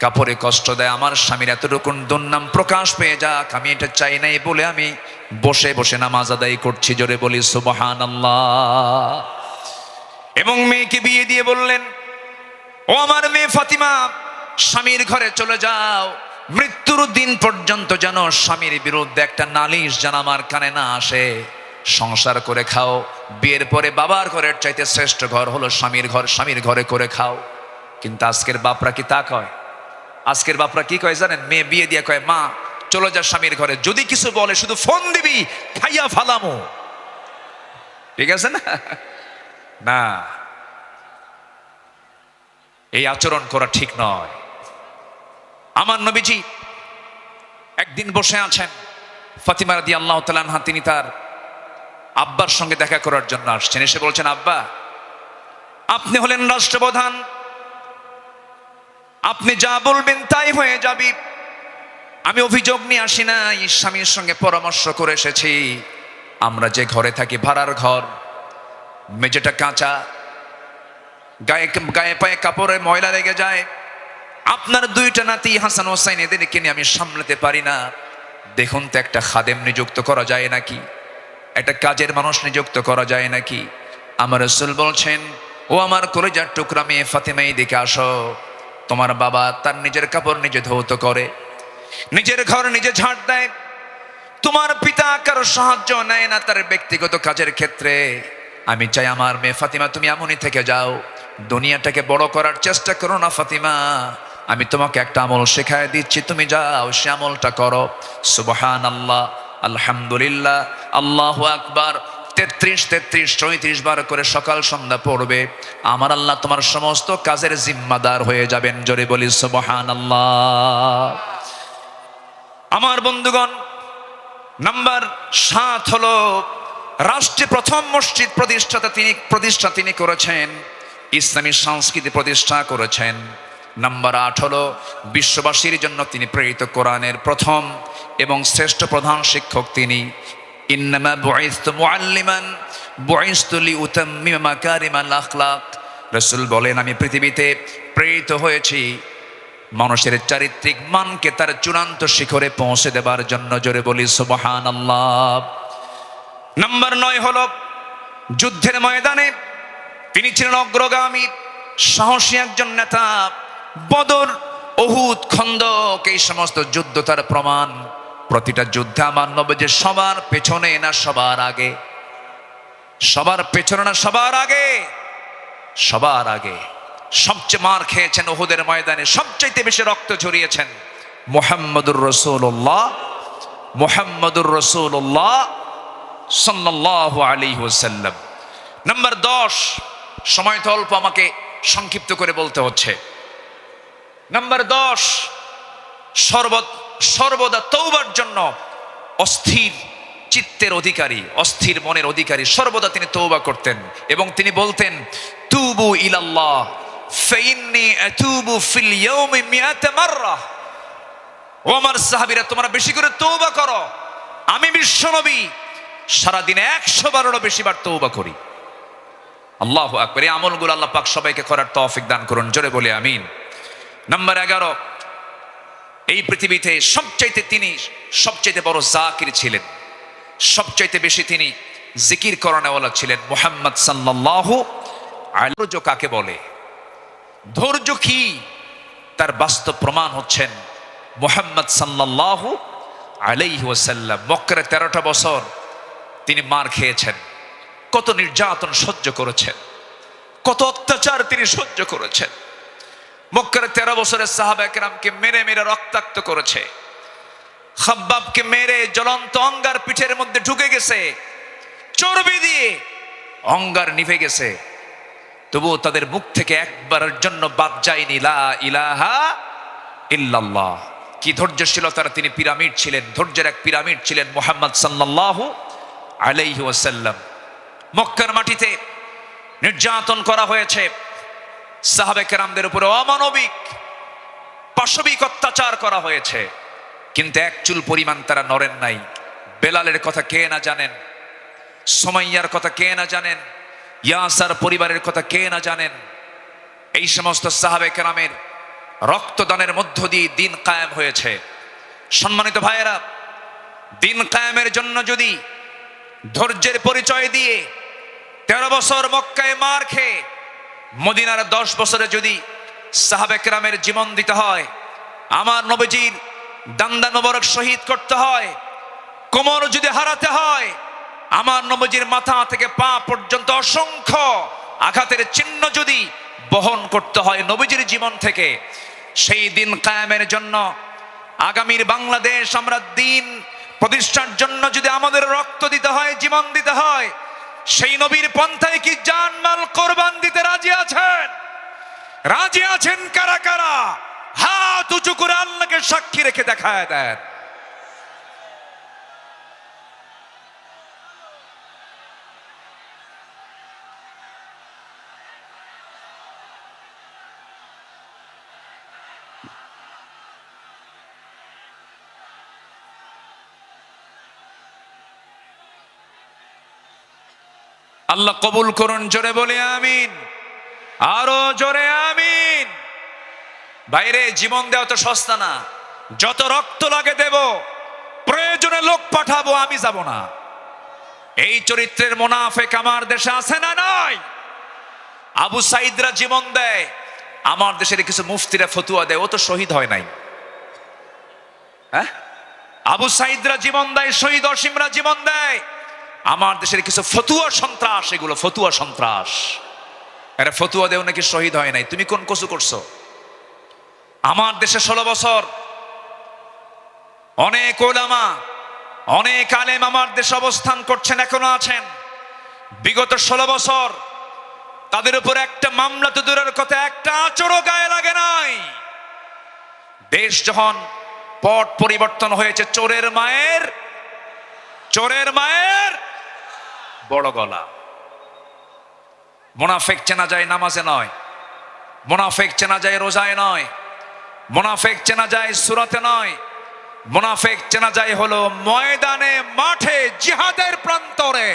কাপড়ে কষ্ট দেয়, আমার স্বামীর এতটুকুন দুর্নাম প্রকাশ পেয়ে যাক, আমি এটা চাই নাই বলে আমি বসে বসে নামাজ আদায় করছি। জোরে বলি সুবহানাল্লাহ। এবং মেয়েকে বিয়ে দিয়ে বললেন, ও আমার মেয়ে ফাতিমা, স্বামীর ঘরে চলে যাও, মৃত্যুর দিন পর্যন্ত যেন স্বামীর বিরুদ্ধে একটা নালিশ যেন আমার কানে না আসে। সংসার করে খাও। বিয়ের পরে বাবার ঘরের চাইতে শ্রেষ্ঠ ঘর হলো স্বামীর ঘর, স্বামীর ঘরে করে খাও। কিন্তু আজকের বাপরা কি তা কয়? আজকের বাপরা কি কয় জানেন? মেয়ে বিয়ে দিয়ে কয়, মা চলে যা স্বামীর ঘরে, যদি কিছু বলে শুধু ফোন দিবি, খাইয়া ফালামো। ঠিক আছে না? না, এই আচরণ করা ঠিক নয়। আমার নবীজি একদিন বসে আছেন, ফাতিমা রাদিয়াল্লাহু তাআলা আনহা তিনি তার আব্বার সঙ্গে দেখা করার জন্য আসছেন। এসে বলছেন, আব্বা, আপনি হলেন রাষ্ট্রপ্রধান, আপনি যা বলবেন তাই হয়ে যাবে। আমি অভিযোগ নিয়ে আসি না, স্বামীর সঙ্গে পরামর্শ করে এসেছি। আমরা যে ঘরে থাকি ভাড়ার ঘর, মেঝেটা কাঁচা, গায়ে পায়ে কাপড়ে ময়লা লেগে যায়। আপনার 2টা নাতি হাসান হোসাইন, এদেরকে নিয়ে আমি সামলাতে পারি না। দেখুন তো একটা খাদেম নিযুক্ত করা যায় নাকি, একটা কাজের মানুষ নিযুক্ত করা যায় নাকি। আমার রাসূল বলছেন, ও আমার কলিজার টুকরা মেয়ে ফাতিমা, এদিকে আসো। তোমার বাবা তার নিজের কাপড় নিজে ধৌত করে, নিজের ঘর নিজে ঝাড় দেয়। তোমার পিতা কারো সাহায্য নেয় না তার ব্যক্তিগত কাজের ক্ষেত্রে। আমি চাই আমার মেয়ে ফাতিমা তুমি এমনই থেকে যাও, দুনিয়াটাকে বড় করার চেষ্টা করো না ফাতিমা। আমি তোমাকে একটা আমল শেখায় দিচ্ছি, তুমি যাও সে আমলটা করো। সুবহানাল্লাহ, আলহামদুলিল্লাহ, আল্লাহু আকবার 33, 34 বার করে সকাল সন্ধ্যা পড়বে। আমার আল্লাহ তোমার সমস্ত কাজের জিম্মাদার হয়ে যাবেন। জোরে বলি সুবহানাল্লাহ। আমার বন্ধুগণ, নাম্বার 7 হলো রাষ্ট্রে প্রথম মসজিদ প্রতিষ্ঠা তিনি করেছেন, ইসলামী সংস্কৃতি প্রতিষ্ঠা করেছেন। নাম্বার 8 হলো বিশ্ববাসীর জন্য তিনি প্রেরিত কোরআনের প্রথম এবং শ্রেষ্ঠ প্রধান শিক্ষক তিনি। ইন্নামা বুইসতু মুআল্লিমান বুইসতু লিউতাম্মিমা মাকারিমাল আখলাক। রাসূল বলেন, আমি পৃথিবীতে প্রেরিত হয়েছি মানুষের চারিত্রিক মানকে তার চূড়ান্ত শিখরে পৌঁছে দেবার জন্য। জোরে বলি সুবহানাল্লাহ। নাম্বার 9 হলো যুদ্ধের ময়দানে তিনি ছিলেন অগ্রগামী, সাহসী একজন নেতা। বদর, উহুদ, খন্দক এই সমস্ত যুদ্ধ তার প্রমাণ। প্রতিটা যুদ্ধে আমার নবী যে সবার পেছনে না সবার আগে, সবার পেছনে না সবার আগে, সবার আগে। সবচেয়ে মার খেয়েছেন উহুদের ময়দানে, সবচাইতে বেশি রক্ত ঝরিয়েছেন মুহাম্মদুর রাসূলুল্লাহ, মুহাম্মদুর রাসূলুল্লাহ সাল্লাল্লাহু আলাইহি ওয়াসাল্লাম। নাম্বার 10, সময় তো অল্প, আমাকে সংক্ষিপ্ত করে বলতে হচ্ছে। নাম্বার 10, সর্বদা তওবার জন্য অস্থির চিত্তের অধিকারী, অস্থির মনের অধিকারী। সর্বদা তিনি তওবা করতেন এবং তিনি বলতেন, তুবু ইলাল্লাহ ফাইন্নী আতুবু ফিল ইয়াউমি মিআতা মাররা। ও আমার সাহাবীরা, তোমরা বেশি করে তওবা করো, আমি বিশ্বনবী সারাদিনে 100 বারেরও বেশি বার তওবা করি। আল্লাহু আকবার। এই আমলগুলো আল্লাহ পাক সবাইকে করার তৌফিক দান করুন। জোরে বলি আমিন। নাম্বার 11, এই পৃথিবীতে তিনি সবচাইতে বড় জাকির ছিলেন, সবচাইতে বেশি তিনি জিকির করানেওয়ালা ছিলেন মুহাম্মদ সাল্লাল্লাহু আলাইহি। ধৈর্য কাকে বলে, ধৈর্য কি, তার বাস্তব প্রমাণ হচ্ছেন মুহাম্মদ সাল্লাল্লাহু আলাইহি ওয়াসাল্লাম। মক্কার 13টা বছর তিনি মার খেয়েছেন, কত নির্যাতন সহ্য করেছেন, কত অত্যাচার তিনি সহ্য করেছেন। মক্কার 13 বছরের সাহাবা কেরামকে মেরে মেরে রক্তাক্ত করেছে। খাব্বাবকে মেরে জ্বলন্ত অঙ্গার পিঠের মধ্যে ঢুকে গেছে, চর্বি দিয়ে অঙ্গার নিভে গেছে, তবুও তাদের মুখ থেকে একবারের জন্য বাদ যায়নি লা ইলাহা ইল্লাল্লাহ। কি ধৈর্যশীলতার তিনি পিরামিড ছিলেন, ধৈর্যের এক পিরামিড ছিলেন মুহাম্মদ সাল্লাল্লাহু আলাইহি ওয়াসাল্লাম। মক্কার মাটিতে নির্যাতন করা হয়েছে সাহাবে কেরামদের উপরে, অমানবিক পাশবিক অত্যাচার করা হয়েছে, কিন্তু এক চুল পরিমাণ তারা নড়েন নাই। বেলালের কথা কে না জানেন, সুমাইয়ার কথা কে না জানেন, ইয়াসার পরিবারের কথা কে না জানেন। এই সমস্ত সাহাবে কেরামের রক্তদানের মধ্য দিয়ে দিন কায়েম হয়েছে। সম্মানিত ভাইয়েরা, দিন কায়েমের জন্য যদি ধৈর্যের পরিচয় দিয়ে 13 বছর মক্কায় মার খেয়ে মদিনার 10 বছরে যদি সাহাবে কেরামের জীবন দিতে হয়, আমার নবীজির দান্দা মোবারক শহীদ করতে হয়, কোমর যদি হারাতে হয়, আমার নবীজির মাথা থেকে পা পর্যন্ত অসংখ্য আঘাতের চিহ্ন যদি বহন করতে হয় নবীজির জীবন থেকে, সেই দিন কায়েমের জন্য, আগামীর বাংলাদেশ আমরা দিন প্রতিষ্ঠার জন্য যদি আমাদের রক্ত দিতে হয়, জীবন দিতে হয়, সেই নবীর পন্থায় কি জানমাল কোরবান দিতে রাজি আছেন? রাজি আছেন কারা কারা? হাত উঁচু করে আল্লাহকে সাক্ষী রেখে দেখায় দেন। আল্লাহ কবুল করুন। জোরে বলে আমিন, আরো জোরে আমিন। বাইরে জীবন দেওয়া তো সস্তা না, যত রক্ত লাগে দেব, প্রয়োজনে লোক পাঠাবো, আমি যাব না। এই চরিত্রের মুনাফিক আমার দেশে আছে না নাই? আবু সাইদরা জীবন দেয়, আমার দেশের কিছু মুফতিরা ফতুয়া দেয়, ও তো শহীদ হয় নাই। হ্যাঁ, আবু সাইদরা জীবন দেয়, শহীদ অসীমরা জীবন দেয়। আমার দেশের কিছু ফতুয়া সন্ত্রাস, এগুলো ফতুয়া সন্ত্রাস। এরা ফতুয়া দেও নাকি শহীদ হয় নাই। তুমি কোন কসু করছো? আমার দেশে 16 বছর অনেক ওলামা, অনেক আলেম আমার দেশে অবস্থান করছেন, এখনো আছেন। বিগত 16 বছর তাদের উপর একটা মামলা তো দূরের কথা, একটা আঁচড়ও গায়ে লাগে নাই। দেশ যখন পট পরিবর্তন হয়েছে, চোরের মায়ের বড় গলা। মুনাফিক চেনা যায় নামাজে নয়, মুনাফিক চেনা যায় রোজায় নয়, মুনাফিক চেনা যায় সূরাতে নয়, মুনাফিক চেনা যায় হলো ময়দানে, মাঠে, জিহাদের প্রান্তরে।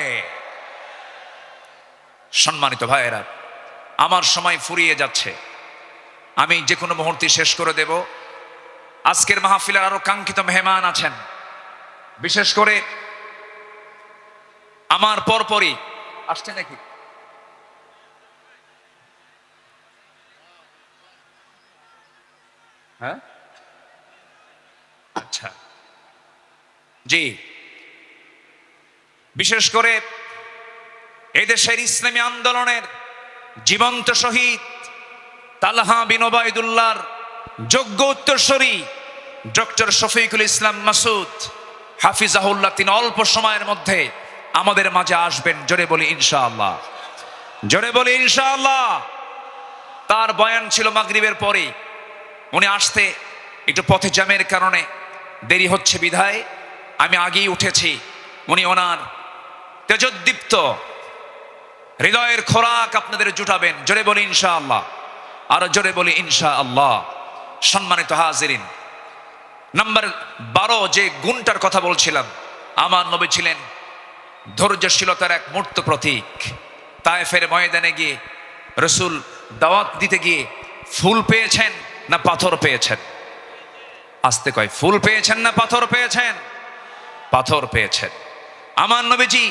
সম্মানিত ভাইয়েরা, আমার সময় ফুরিয়ে যাচ্ছে, আমি যে কোনো মুহূর্তে শেষ করে দেব। আজকের মাহফিলের আরো কাঙ্ক্ষিত মেহমান আছেন, বিশেষ করে আমার পরপরই আসছে নাকি? হ্যাঁ, আচ্ছা, জি। বিশেষ করে এদেশের ইসলামী আন্দোলনের জীবন্ত শহীদ তালহা বিন ওবায়দুল্লাহর যোগ্য উত্তরসূরি ডক্টর শফিকুল ইসলাম মাসুদ হাফিজাহুল্লাহ, তিনি অল্প সময়ের মধ্যে আমাদের মাঝে আসবেন। জোরে বলি ইনশাআল্লাহ, জোরে বলি ইনশাআল্লাহ। তার বয়ান ছিল মাগরিবের পরে, উনি আসতে একটু পথে জ্যামের কারণে দেরি হচ্ছে বিধায় আমি আগেই উঠেছি। উনি ওনার তেজোদ্দীপ্ত হৃদয়ের খোরাক আপনাদের জুটাবেন। জোরে বলি ইনশাআল্লাহ, আরো জোরে বলি ইনশাআল্লাহ। সম্মানিত হাজিরিন, নাম্বার 12 যে গুণটার কথা বলছিলাম, আমার নবী ছিলেন ধৈর্যশীলতার এক মূর্ত প্রতীক। তায়েফের ময়দানে গিয়ে রসুল দাওয়াত দিতে গিয়ে ফুল পেয়েছেন না পাথর পেয়েছেন? আসতে কয়, ফুল পেয়েছেন না পাথর পেয়েছেন? পাথর পেয়েছেন। আমার নবীজি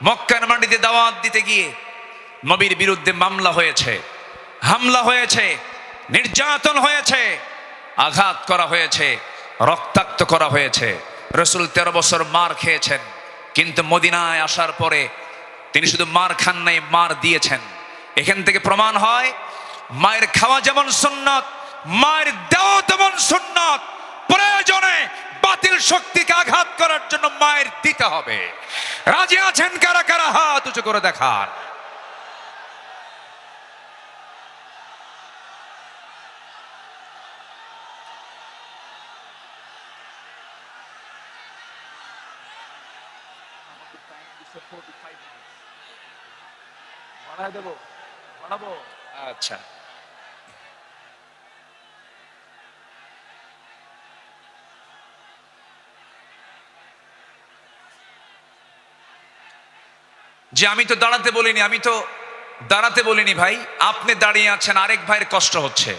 মক্কার মাটিতে দাওয়াত দিতে গিয়ে নবীর বিরুদ্ধে মামলা হয়েছে, হামলা হয়েছে, নির্যাতন হয়েছে, আঘাত করা হয়েছে, রক্তাক্ত করা হয়েছে। রসুল 13 বছর মার খেয়েছেন, কিন্তু মদিনায় আসার পরে তিনি শুধু মার খান নাই, মার দিয়েছেন। এখান থেকে প্রমাণ হয় মায়ের খাওয়া যেমন সুন্নাত, মায়ের দেওয়া তেমন সুন্নাত। প্রয়োজনে বাতিল শক্তিকে আঘাত করার জন্য মায়ের দিতে হবে। রাজি আছেন কারা কারা? হাত উঁচু করে দেখান। আচ্ছা, যে আমি তো দাঁড়াতে বলিনি, আমি তো দাঁড়াতে বলিনি ভাই। আপনি দাঁড়িয়ে আছেন, আরেক ভাইয়ের কষ্ট হচ্ছে।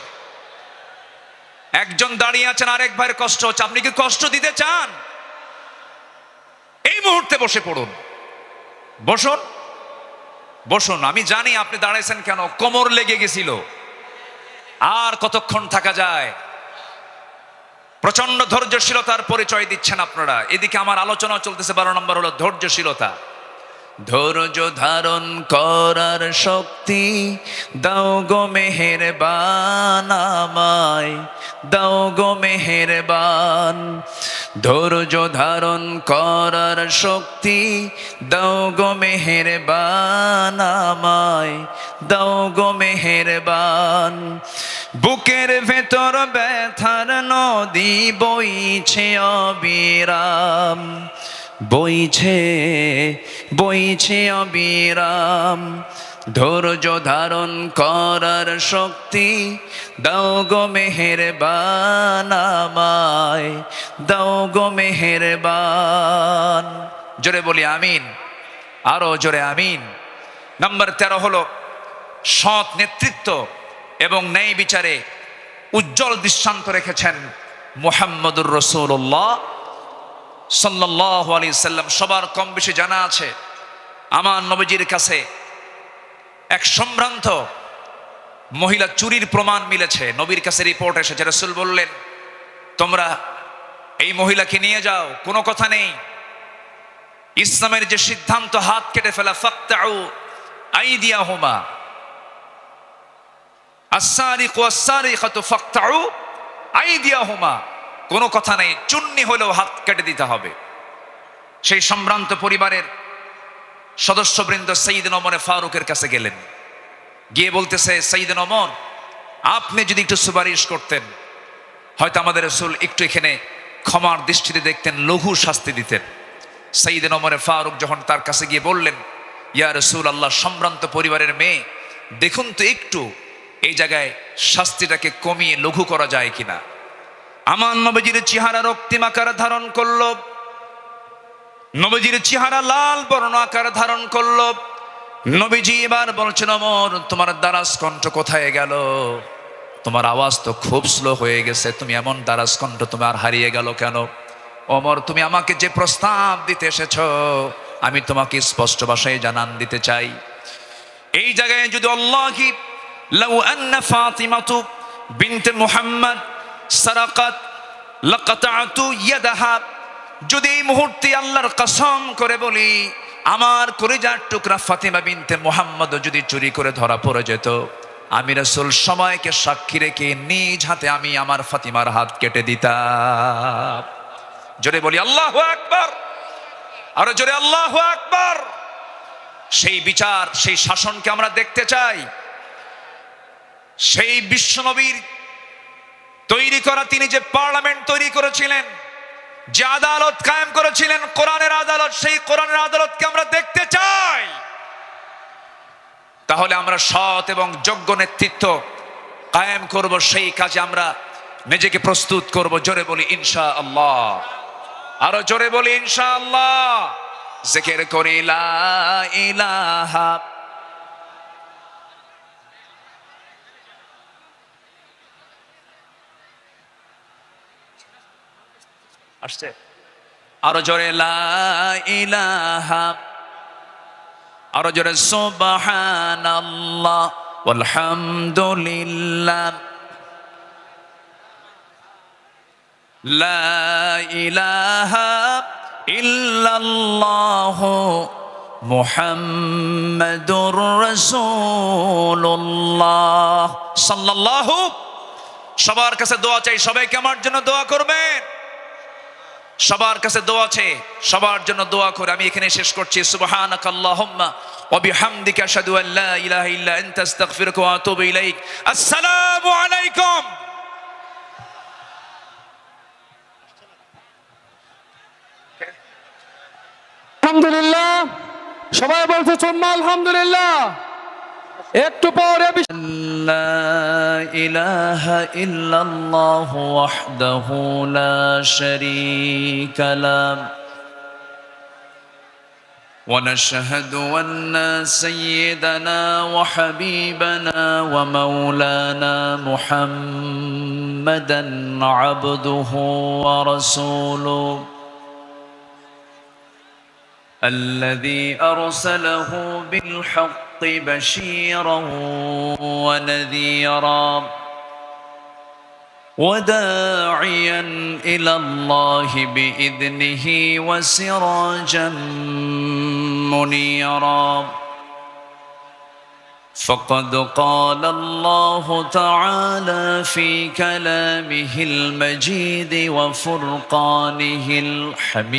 একজন দাঁড়িয়ে আছেন, আরেক ভাইয়ের কষ্ট হচ্ছে। আপনি কি কষ্ট দিতে চান? এই মুহূর্তে বসে পড়ুন, বসুন, বসুন। আমি জানি আপনি দাঁড়াইছেন কেন, কোমর লেগে গেছিল। আর কতক্ষণ থাকা যায়? প্রচন্ড ধৈর্যশীলতার পরিচয় দিচ্ছেন আপনারা। এদিকে আমার আলোচনা চলতেছে, 12 নম্বর হলো ধৈর্যশীলতা। ধৈর্য ধারণ করার শক্তি দাও গো মেহেরবান, আমায় দাও গো মেহেরবান। ধৈর্য ধারণ করার শক্তি দাও গো মেহেরবান, আমায় দাও গো মেহেরবান। বুকের ভেতর ব্যথার নদী বইছে অবিরাম, বইছে বইছে অবিরাম। ধৈর্য ধারণ করার শক্তি দাও গো মেহেরবান, আমায় দাও গো মেহেরবান। জোরে বলি আমিন, আরো জোরে আমিন। নাম্বার 13 হলো সৎ নেতৃত্ব এবং ন্যায় বিচারে উজ্জ্বল দৃষ্টান্ত রেখেছেন মুহাম্মদুর রাসূলুল্লাহ সাল্লাল্লাহু আলাইহি সাল্লাম। সবার কম বেশি জানা আছে, আমার নবীজির কাছে এক সম্ভ্রান্ত মহিলা চুরির প্রমাণ মিলেছে, নবীর কাছে রিপোর্ট এসেছে। রাসূল বললেন, তোমরা এই মহিলাকে নিয়ে যাও, কোনো কথা নেই। ইসলামের যে সিদ্ধান্ত হাত কেটে ফেলা, ফাকতাউ আইদিয়াহুমা, আস-সারিকু ওয়াস-সারিকাতু ফাকতাউ আইদিয়াহুমা, কোনো কথা নেই, চুন্নি হলেও হাত কেটে দিতে হবে। সেই সম্ভ্রান্ত পরিবারের সদস্যবৃন্দ সাইয়েদনা ওমর ফারুকের কাছে গেলেন, গিয়ে বলতেছে, সাইয়েদনা ওমর, আপনি যদি একটু সুপারিশ করতেন, হয়তো আমাদের রাসূল একটু এখানে ক্ষমার দৃষ্টিতে দেখতেন, লঘু শাস্তি দিতেন। সাইয়েদনা ওমর ফারুক যখন তার কাছে গিয়ে বললেন, ইয়া রাসূলুল্লাহ, সম্ভ্রান্ত পরিবারের মেয়ে, দেখুন তো একটু এই জায়গায় শাস্তিটাকে কমিয়ে লঘু করা যায় কিনা। আমার নবীজির চেহারা রক্তিম আকার ধারণ করলো, নবীজির চেহারা লাল বর্ণ আকার ধারণ করলো। নবীজি এবার বলছেন, ওমর, তোমার দারাজ কণ্ঠ কোথায় গেল? তোমার আওয়াজ তো খুব স্লো হয়ে গেছে, তুমি এমন দারাজ কণ্ঠ তোমার হারিয়ে গেল কেন? ওমর, তুমি আমাকে যে প্রস্তাব দিতে এসেছ, আমি তোমাকে স্পষ্ট ভাষায় জানান দিতে চাই। এই জায়গায় যদি আল্লাহি লাউ আন্না ফাতিমাতু বিনতে মুহাম্মদ সারাকাত লাকাতাতু ইয়াদাহা, যদি এই মুহূর্তে আল্লাহর কসম করে বলি, আমার কলিজার টুকরা ফাতিমা বিনতে মুহাম্মদ যদি চুরি করে ধরা পড়ে যেত, আমি রাসূল সময়কে সাক্ষী রেখে নিজ হাতে আমি আমার ফাতিমার হাত কেটে দিতাম। জোরে বলি আল্লাহু আকবার, আরো জোরে আল্লাহু আকবার। সেই বিচার, সেই শাসনকে আমরা দেখতে চাই। সেই বিশ্বনবীর তৈরি করা, তিনি যে পার্লামেন্ট তৈরি করেছিলেন, যে আদালত কায়েম করেছিলেন, কোরআনের আদালত, সেই কোরআনের আদালতকে আমরা দেখতে চাই। তাহলে আমরা সৎ এবং যোগ্য নেতৃত্ব কায়েম করব, সেই কাজে আমরা নিজেকে প্রস্তুত করব। জোরে বলি ইনশাআল্লাহ, আরো জোরে বলি ইনশাআল্লাহ। জিকির করি লা ইলাহা, আসছে, আরো জোরে লা ইলাহা, আরো জোরে সুবহানাল্লাহ ওয়ালহামদুলিল্লাহ, লা ইলাহা ইল্লাল্লাহ মুহাম্মাদুর রাসূলুল্লাহ সাল্লাল্লাহু। সবার কাছে দোয়া চাই, সবাইকে আমার জন্য দোয়া করবেন। সবার কাছে দোয়া আছে, সবার জন্য দোয়া করে আমি এখানে শেষ করছি। সুবহানাকাল্লাহুম্মা ওয়া বিহামদিকা আশহাদু আল লা ইলাহা ইল্লা আনতা আস্তাগফিরুকা ওয়া আতুবু ইলাইক। আসসালামু আলাইকুম। আলহামদুলিল্লাহ, সবাই বলছে সুম্মা আলহামদুলিল্লাহ। একটু পরে لا إله إلا الله وحده لا شريك له ونشهد أن سيدنا وحبيبنا ومولانا محمدا عبده ورسوله الذي أرسله بالحق بشيرا ونذيرا وداعيا إلى الله بإذنه وسراجا منيرا. فقد قال الله تعالى في كلامه المجيد وفرقانه الحميد: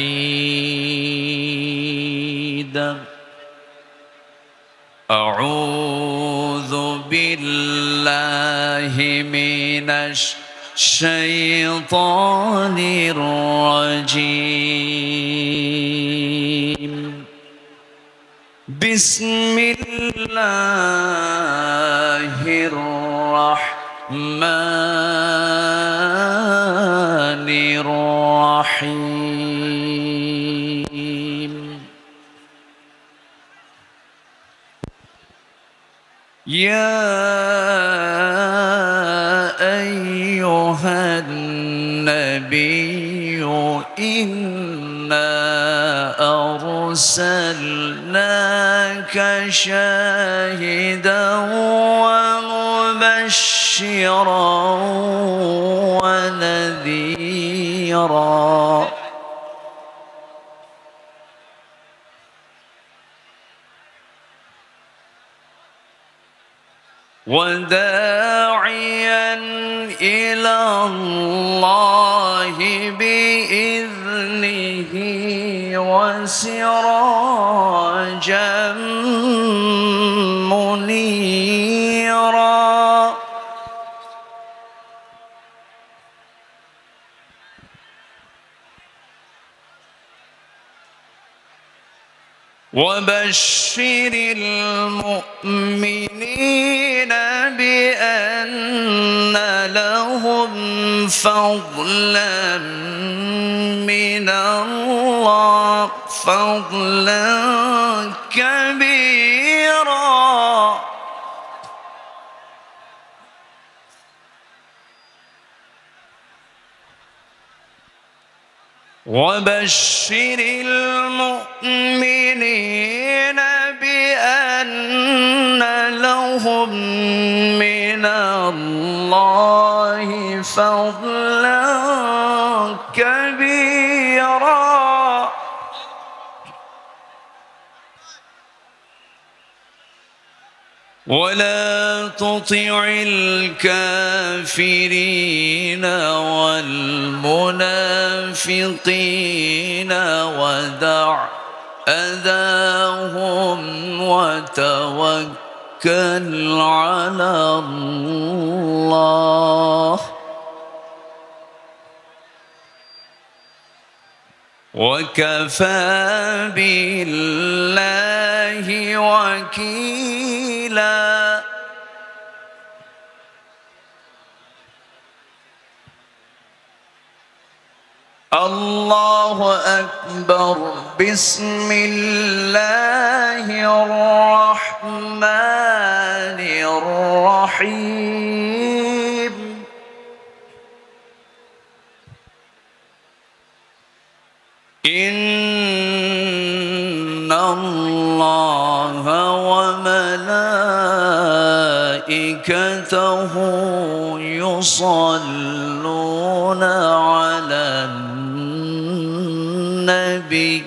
أعوذ بالله من الشيطان الرجيم. بسم الله الرحمن الرحيم. يا أيها النبي إنا أرسلناك شاهدا ومبشرا بشيرا ونذيرا وداعيا إلى الله بإذنه وسراجا منيرا وبشر المؤمنين بأن لهم فضلا من الله فضلا كبيرا وبشر المؤمنين بأن لهم من الله فضلا كبيرا ولا تطع الكافرين والمنافقين ودع أذاهم وتوكل على الله وكفى بالله وكيلا الله أكبر بسم الله الرحمن الرحيم إن الله وملائكته يصلون على النبي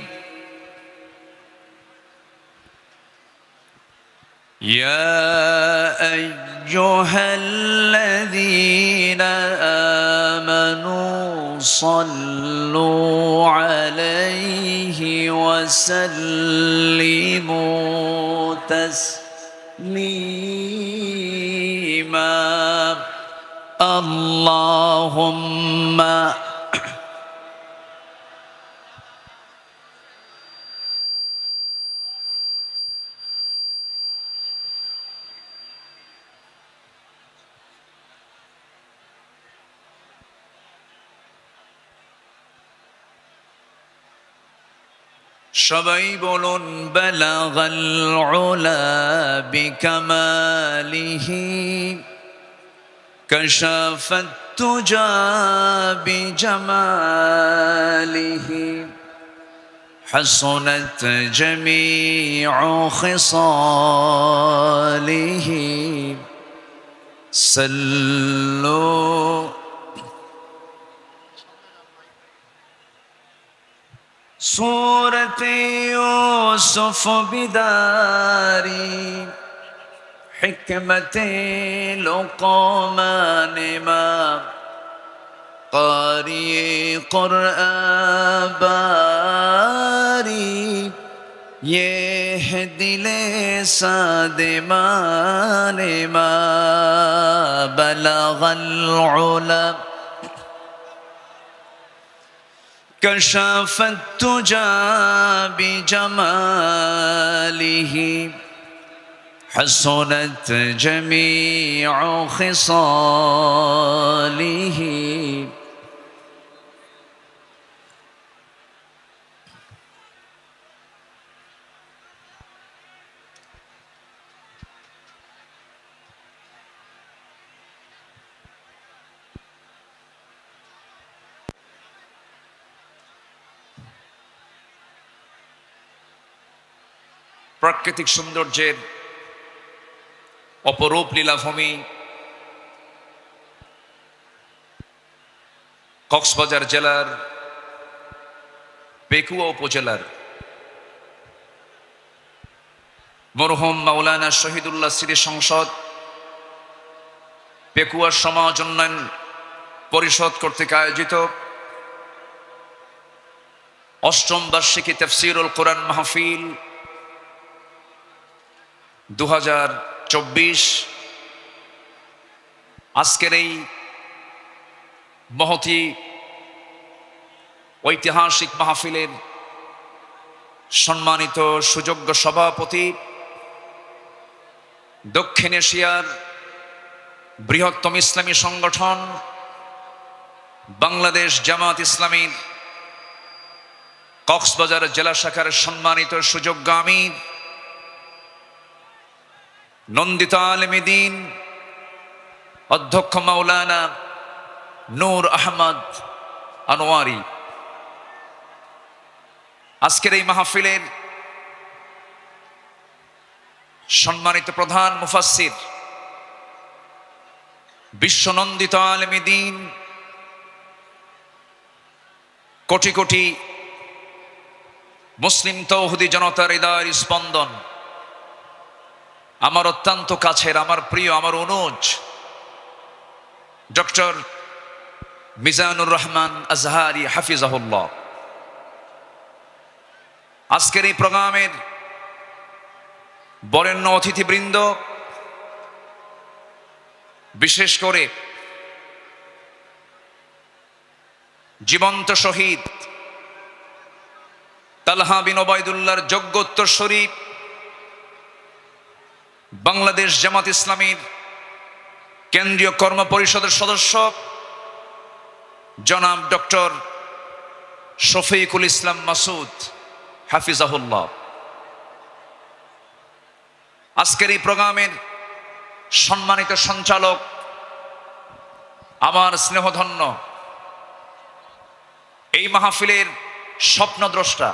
يا أيها الذين آمنوا صلوا عليه وسلموا تسليما اللهم সবাই বলুন বালাগাল উলা বিকামালিহি কাশাফাত তুজা বিজামালিহি হাসনাত জামিউ খিসালিহি সাল্লু سورة يوسف بداري حكمة لقمان ما قارئ قرآن باري يهدي لسادمان ما بلغ العلا كشف التجى بجماله حسنت جميع خصاله প্রাকৃতিক সৌন্দর্যের অপরূপ লীলাভূমি কক্সবাজার জেলার পেকুয়া উপজেলার মরহুম মাওলানা শহীদুল্লাহ স্মৃতি সংসদ পেকুয়া সমাজ উন্নয়ন পরিষদ কর্তৃক আয়োজিত অষ্টম বার্ষিকী তাফসীরুল কোরআন মাহফিল 2024 আজকের এই মহতি ঐতিহাসিক মাহফিলের সম্মানিত সুযোগ্য সভাপতি, দক্ষিণ এশিয়ার বৃহত্তম ইসলামী সংগঠন বাংলাদেশ জামাত ইসলামীর কক্সবাজার জেলা শাখার সম্মানিত সুযোগ্য আমির নন্দিত আলেমে দ্বীন অধ্যক্ষ মাওলানা নূর আহমদ আনোয়ারি, আজকের এই মাহফিলের সম্মানিত প্রধান মুফাসসির বিশ্বনন্দিত আলেমে দ্বীন, কোটি কোটি মুসলিম তৌহিদি জনতার হৃদয়ের স্পন্দন, আমার অত্যন্ত কাছের, আমার প্রিয়, আমার অনুজ ডক্টর মিজানুর রহমান আজহারি হাফিজাহুল্লাহ। আজকের এই প্রোগ্রামের বরেণ্য অতিথিবৃন্দ, বিশেষ করে জীবন্ত শহীদ তালহা বিন ওবায়দুল্লাহর যোগ্য উত্তরসূরি বাংলাদেশ জামাত ইসলামীর কেন্দ্রীয় কর্ম পরিষদের সদস্য জনাব ডক্টর শফিকুল ইসলাম মাসুদ হাফিজাহুল্লাহ। আজকের এই প্রোগ্রামের সম্মানিত সঞ্চালক, আমার স্নেহধন্য এই মাহফিলের স্বপ্নদ্রষ্টা,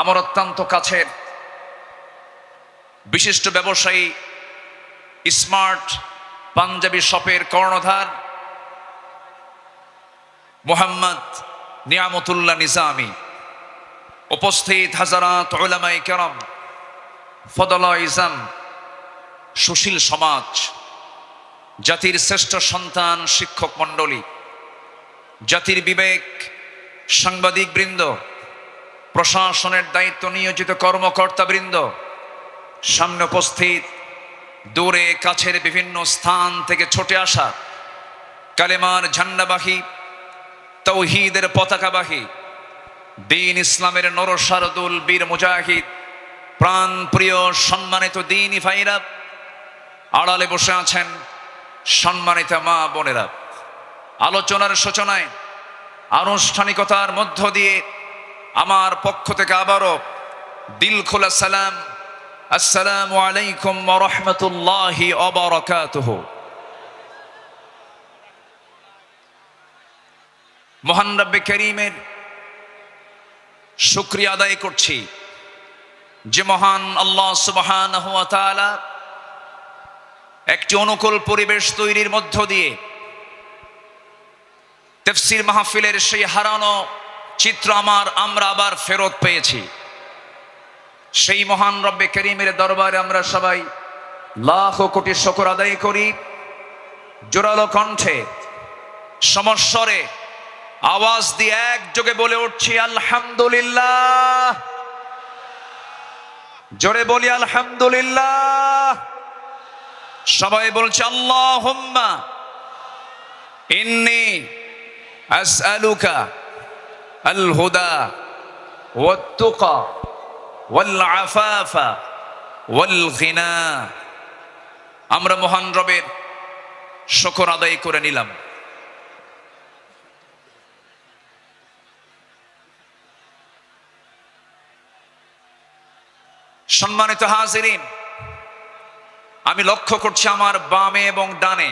আমার অত্যন্ত কাছের বিশিষ্ট ব্যবসায়ী, স্মার্ট পাঞ্জাবি শপের কর্ণধার মোহাম্মদ নিয়ামতুল্লাহ নিজামী, উপস্থিত হাজারাত উলামায়ে কেরাম, ফদলা ইজাম, সুশীল সমাজ, জাতির শ্রেষ্ঠ সন্তান শিক্ষক মণ্ডলী, জাতির বিবেক সাংবাদিক বৃন্দ, প্রশাসনের দায়িত্ব নিয়োজিত কর্মকর্তা বৃন্দ, সামনে উপস্থিত দূরে কাছের বিভিন্ন স্থান থেকে ছুটে আসা কালেমার ঝান্ডাবাহী, তৌহিদের পতাকাবাহী, দ্বীন ইসলামের নরসারদুল বীর মুজাহিদ, প্রাণ প্রিয় সম্মানিত দ্বীনি ভাইরা, আড়ালে বসে আছেন সম্মানিত মা বোনেরা, আলোচনার সূচনায় আনুষ্ঠানিকতার মধ্য দিয়ে আমার পক্ষ থেকে আবারও দিল খোলা সালাম, আসসালামু আলাইকুম ওয়া রাহমাতুল্লাহি ওয়া বারাকাতুহু। মহান রব্বে করিমের শুকরিয়া আদায় করছি যে মহান আল্লাহ সুবহানাহু ওয়া তাআলা একটি অনুকূল পরিবেশ তৈরির মধ্য দিয়ে তাফসীর মাহফিলের সেই হারানো চিত্র আমরা আবার ফেরত পেয়েছি। সেই মহান রব্বে করিমের দরবারে আমরা সবাই লাখ কোটি শুকর আদায় করি। জোরালো কণ্ঠে সমস্বরে আওয়াজ দিয়ে একযোগে বলে উঠছি আলহামদুলিল্লাহ। জোরে বলি আলহামদুলিল্লাহ। সবাই বলছে আল্লাহুম্মা ইন্নী আসআলুকা আল হুদা ওয়াত তুকা ওয়াল আফাফা ওয়াল গিনা। আমরা মহান রবের শুকর আদায় করে নিলাম। সম্মানিত হাজিরিন, আমি লক্ষ্য করছি আমার বামে এবং ডানে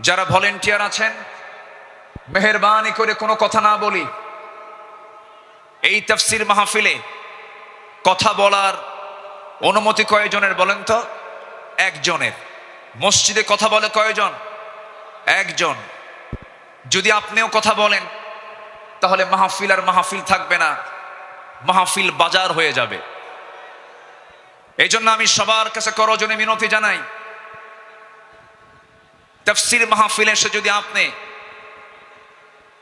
যারা ভলেন্টিয়ার আছেন, মেহেরবানি করে কোনো কথা না বলি। এই তাফসীর মাহফিলে কথা বলার অনুমতি কয়জনের বলেন তো? একজনের। মসজিদে কথা বলে কয়জন? একজন। যদি আপনিও কথা বলেন তাহলে মাহফিল আর মাহফিল থাকবে না, মাহফিল বাজার হয়ে যাবে। এই জন্য আমি সবার কাছে করজনে মিনতি জানাই, তাফসীর মাহফিলে এসে যদি আপনি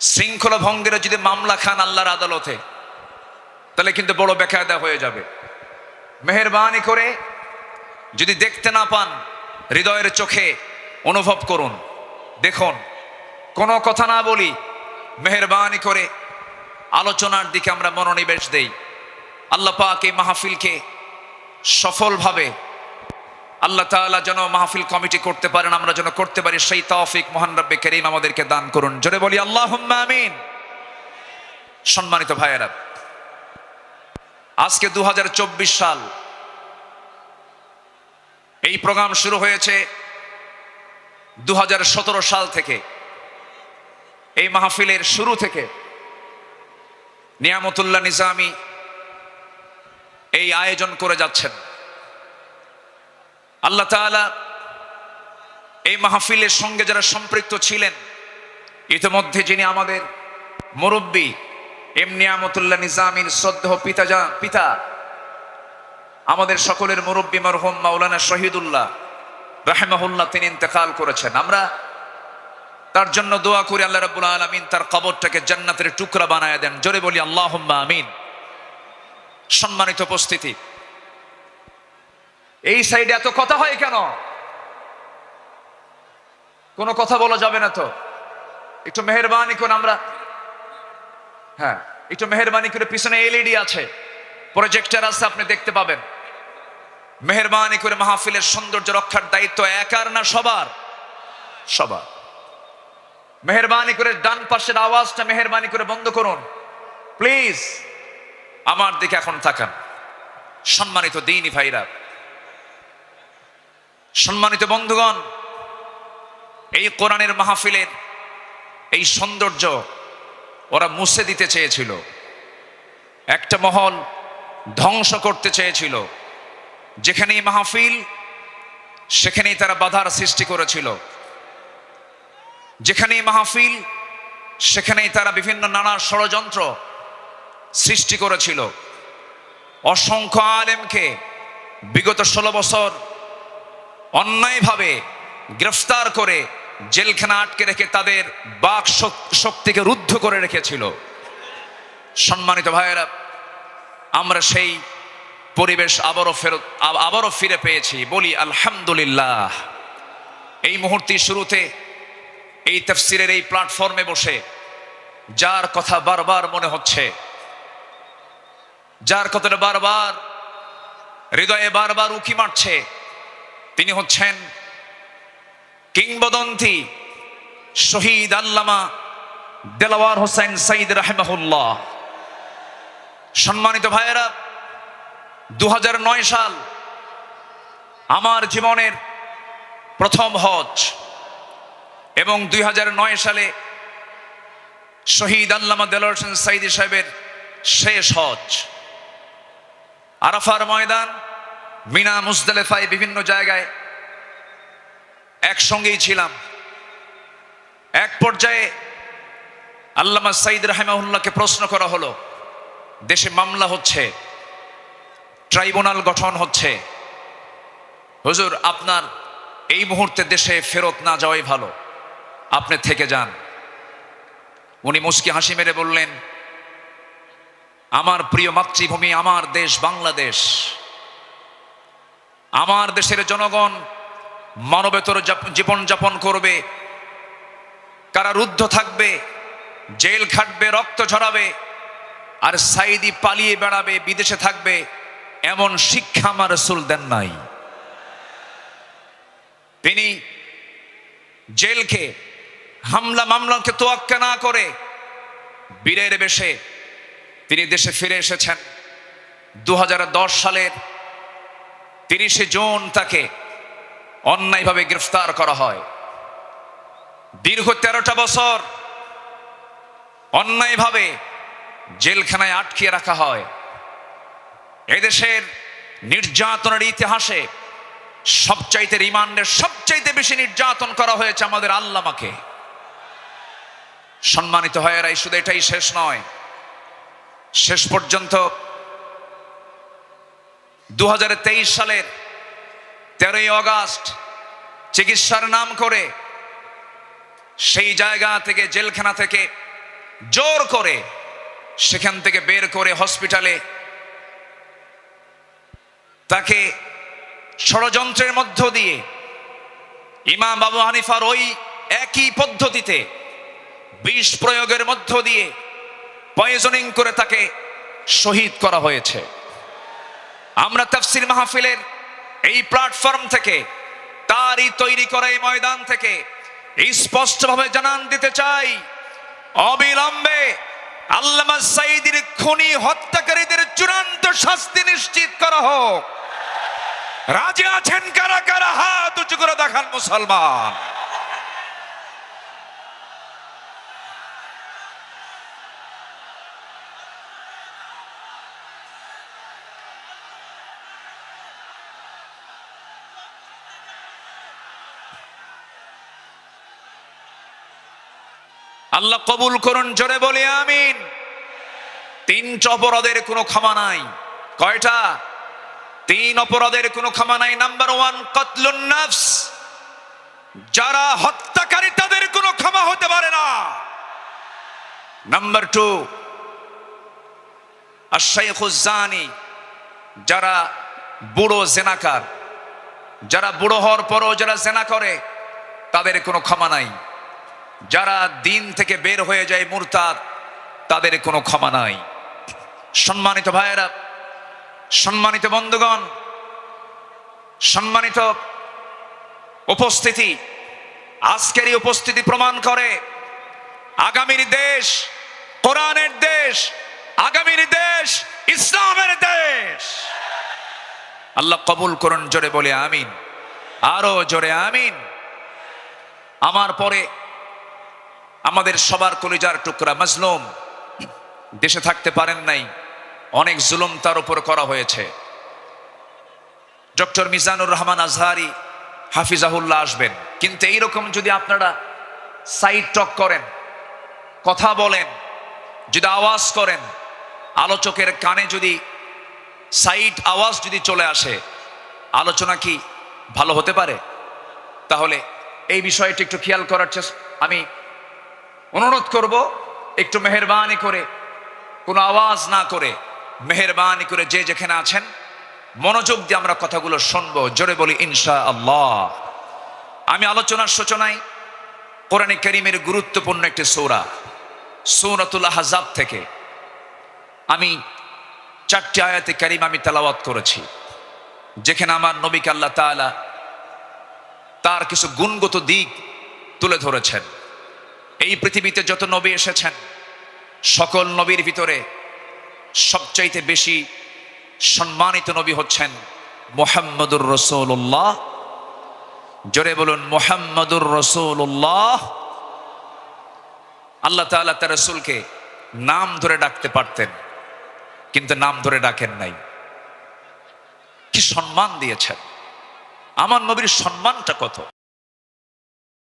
শৃঙ্খলা ভঙ্গের যদি মামলা খান আল্লাহর আদালতে, তাহলে কিন্তু বড় বেকায়দা হয়ে যাবে। মেহেরবানি করে যদি দেখতে না পান, হৃদয়ের চোখে অনুভব করুন, দেখুন, কোনো কথা না বলি, মেহেরবানি করে আলোচনার দিকে আমরা মনোনিবেশ দেই। আল্লাহ পাক এই মাহফিলকে সফলভাবে আল্লাহ তাআলা যেন মাহফিল কমিটি করতে পারেন, আমরা যেন করতে পারি, সেই তৌফিক মহান রব্বে কারীম আমাদেরকে দান করুন। জোরে বলি আল্লাহুম্মা আমিন। সম্মানিত ভাইয়েরা, আজকে 2024 সাল, এই প্রোগ্রাম শুরু হয়েছে 2017 সাল থেকে। এই মাহফিলের শুরু থেকে নিয়ামতুল্লাহ নিজামী এই আয়োজন করে যাচ্ছেন। আল্লাহ তাআলা এই মাহফিলের সঙ্গে যারা সম্পৃক্ত ছিলেন, ইতিমধ্যে যিনি আমাদের মুরব্বী এম নিয়ামতুল্লাহ নিজামীর শ্রদ্ধেয় পিতা, আমাদের সকলের মুরব্বী মরহুম মাওলানা শহীদুল্লাহ রাহিমাহুল্লাহ, তিনি ইন্তেকাল করেছেন। আমরা তার জন্য দোয়া করি আল্লাহ রাব্বুল আলামিন তার কবরটাকে জান্নাতের টুকরা বানায় দেন। জোরে বলি আল্লাহুম্মা আমিন। সম্মানিত উপস্থিতি, এই সাইডে এত কথা হয় কেন? কোনো কথা বলা যাবে না তো? একটু মেহেরবানি করে আমরা, হ্যাঁ, একটু মেহেরবানি করে, পিছনে এলইডি আছে, প্রজেক্টর আছে, আপনি দেখতে পাবেন। মেহেরবানি করে মাহফিলের সৌন্দর্য রক্ষার দায়িত্ব একার না সবার? সবার। মেহেরবানি করে ডান পাশের আওয়াজটা মেহেরবানি করে বন্ধ করুন প্লিজ। আমার দিকে এখন তাকান। সম্মানিত দ্বীনি ভাইরা, সম্মানিত বন্ধুগণ, এই কোরআনের মাহফিলের এই সৌন্দর্য ওরা মুছে দিতে চেয়েছিল, একটা মহল ধ্বংস করতে চেয়েছিল। যেখানেই মাহফিল সেখানেই তারা বাধার সৃষ্টি করেছিল, যেখানেই মাহফিল সেখানেই তারা বিভিন্ন নানা ষড়যন্ত্র সৃষ্টি করেছিল। অসংখ্য আলেমকে বিগত 16 বছর অন্যায়ভাবে গ্রেফতার করে জেলখানা আটকে রেখে তাদের বাক শক্তিকে রুদ্ধ করে রেখেছিল। সম্মানিত ভাইয়েরা, আমরা সেই পরিবেশ আবারও ফিরে পেয়েছি, বলি আলহামদুলিল্লাহ। এই মুহূর্তের শুরুতে এই তাফসীরের এই প্ল্যাটফর্মে বসে যার কথা বারবার মনে হচ্ছে, যার কথাটা বারবার হৃদয়ে বারবার উকি মারছে, তিনি হচ্ছেন কিংবদন্তি শহীদ আল্লামা দেলাওয়ার হোসেন সাঈদ রাহিমাহুল্লাহ। সম্মানিত ভাইয়েরা, 2009 সাল আমার জীবনের প্রথম হজ, এবং 2009 সালে শহীদ আল্লামা দেলাওয়ার হোসেন সাঈদী সাহেবের শেষ হজ। আরাফার ময়দান, মিনা, মুজদালিফায়, বিভিন্ন জায়গায় একসঙ্গেই ছিলাম। এক পর্যায়ে আল্লামা সাঈদ রাহিমাহুল্লাহকে প্রশ্ন করা হলো, দেশে মামলা হচ্ছে, ট্রাইব্যুনাল গঠন হচ্ছে, হুজুর আপনার এই মুহূর্তে দেশে ফেরত না যাওয়াই ভালো, আপনি থেকে যান। উনি মুচকি হাসি মেরে বললেন, আমার প্রিয় মাতৃভূমি, আমার দেশ বাংলাদেশ, আমার দেশের জনগণ মানবেতর জীবনযাপন করবে, কারারুদ্ধ থাকবে, জেল খাটবে, রক্ত ঝরাবে, আর সাঈদী পালিয়ে বেড়াবে, বিদেশে থাকবে, এমন শিক্ষা আমার রাসূল দেন নাই। তিনি জেলকে, হামলা মামলাকে তোয়াক্কা না করে বীরের বেশে তিনি দেশে ফিরে এসেছেন। 2010 সালের 30শে জুন তাকে অন্যায়ভাবে গ্রেফতার করা হয়। দীর্ঘ 13টা বছর অন্যায়ভাবে জেলখানায় আটকিয়ে রাখা হয়। এদেশের নির্যাতনের ইতিহাসে সবচাইতে রিমান্ডের সবচাইতে বেশি নির্যাতন করা হয়েছে আমাদের আল্লামাকে। সম্মানিত ভাইয়েরাই, শুধু এটাই শেষ নয়, শেষ পর্যন্ত 2023 সালের 13ই আগস্ট চিকিৎসার নাম করে সেই জায়গা থেকে, জেলখানা থেকে জোর করে সেখান থেকে বের করে হসপিটালে তাকে ষড়যন্ত্রের মধ্য দিয়ে ইমাম আবু হানিফার ওই একই পদ্ধতিতে বিষ প্রয়োগের মধ্য দিয়ে পয়জনিং করে তাকে শহীদ করা হয়েছে। আমরা তাফসীর মাহফিলের এই প্ল্যাটফর্ম থেকে, তারই তৈরি করা এই ময়দান থেকে স্পষ্টভাবে জানান দিতে চাই, অবিলম্বে আল্লামা সাঈদীর খুনি হত্যাকারীদের চূড়ান্ত শাস্তি নিশ্চিত করা হোক। রাজি আছেন কারা কারা? হাত উঁচু করে দেখান মুসলমান। আল্লাহ কবুল করুন, জোরে বলি আমিন। 3 অপরাধের কোনো ক্ষমা নাই। কয়টা? 3 অপরাধের কোনো ক্ষমা নাই। নাম্বার 1 কতলুন নফস, যারা হত্যাকারী তাদের কোনো ক্ষমা হতে পারে না। নাম্বার 2 আশ-শাইখুজ জানি, যারা বুড়ো জেনাকার, যারা বুড়ো হওয়ার পরও যারা জেনা করে তাদের কোনো ক্ষমা নাই। যারা দিন থেকে বের হয়ে যায় মুরতাদ, তাদের কোনো ক্ষমা নাই। সম্মানিত ভাইয়েরা, সম্মানিত বন্ধুগণ, সম্মানিত উপস্থিতি, আজকের এই উপস্থিতি প্রমাণ করে আগামীর দেশ কোরআনের দেশ, আগামীর দেশ ইসলামের দেশ। আল্লাহ কবুল করুন, জোরে বলে আমিন, আরো জোরে আমিন। আমার পরে আমাদের সবার কলিজার টুকরা মাজলুম দেশে থাকতে পারেন নাই, অনেক জুলুম তার উপর করা হয়েছে। ডক্টর মিজানুর রহমান আজহারি হাফিজাহুল্লাহ আসবেন, কিন্তু এইরকম যদি আপনারা সাইড টক করেন, কথা বলেন, যদি আওয়াজ করেন, আলোচকের কানে যদি সাইড আওয়াজ যদি চলে আসে, আলোচনা কি ভালো হতে পারে? তাহলে এই বিষয়টি একটু খেয়াল করার আমি অনুরোধ করব, একটু মেহেরবানি করে, কোনো আওয়াজ না করে, মেহেরবানি করে যে যেখানে আছেন মনোযোগ দিয়ে আমরা কথাগুলো শুনবো। জোরে বলি ইনশাআল্লাহ। আমি আলোচনার সূচনায় কোরআনে কারীমের গুরুত্বপূর্ণ একটি সূরা, সূরাতুল আহজাব থেকে আমি 4টি আয়াতে কারীম আমি তেলাওয়াত করেছি, যেখানে আমার নবীকে আল্লাহ তাআলা তার কিছু গুণগত দিক তুলে ধরেছেন। এই পৃথিবীতে যত নবী এসেছেন, সকল নবীর ভিতরে সবচাইতে বেশি সম্মানিত নবী হচ্ছেন মুহাম্মদুর রাসূলুল্লাহ। জোরে বলুন মুহাম্মদুর রাসূলুল্লাহ। আল্লাহ তাআলা তার রাসূলকে নাম ধরে ডাকতে পারতেন, কিন্তু নাম ধরে ডাকেন নাই। কি সম্মান দিয়েছেন! আমার নবীর সম্মানটা কত!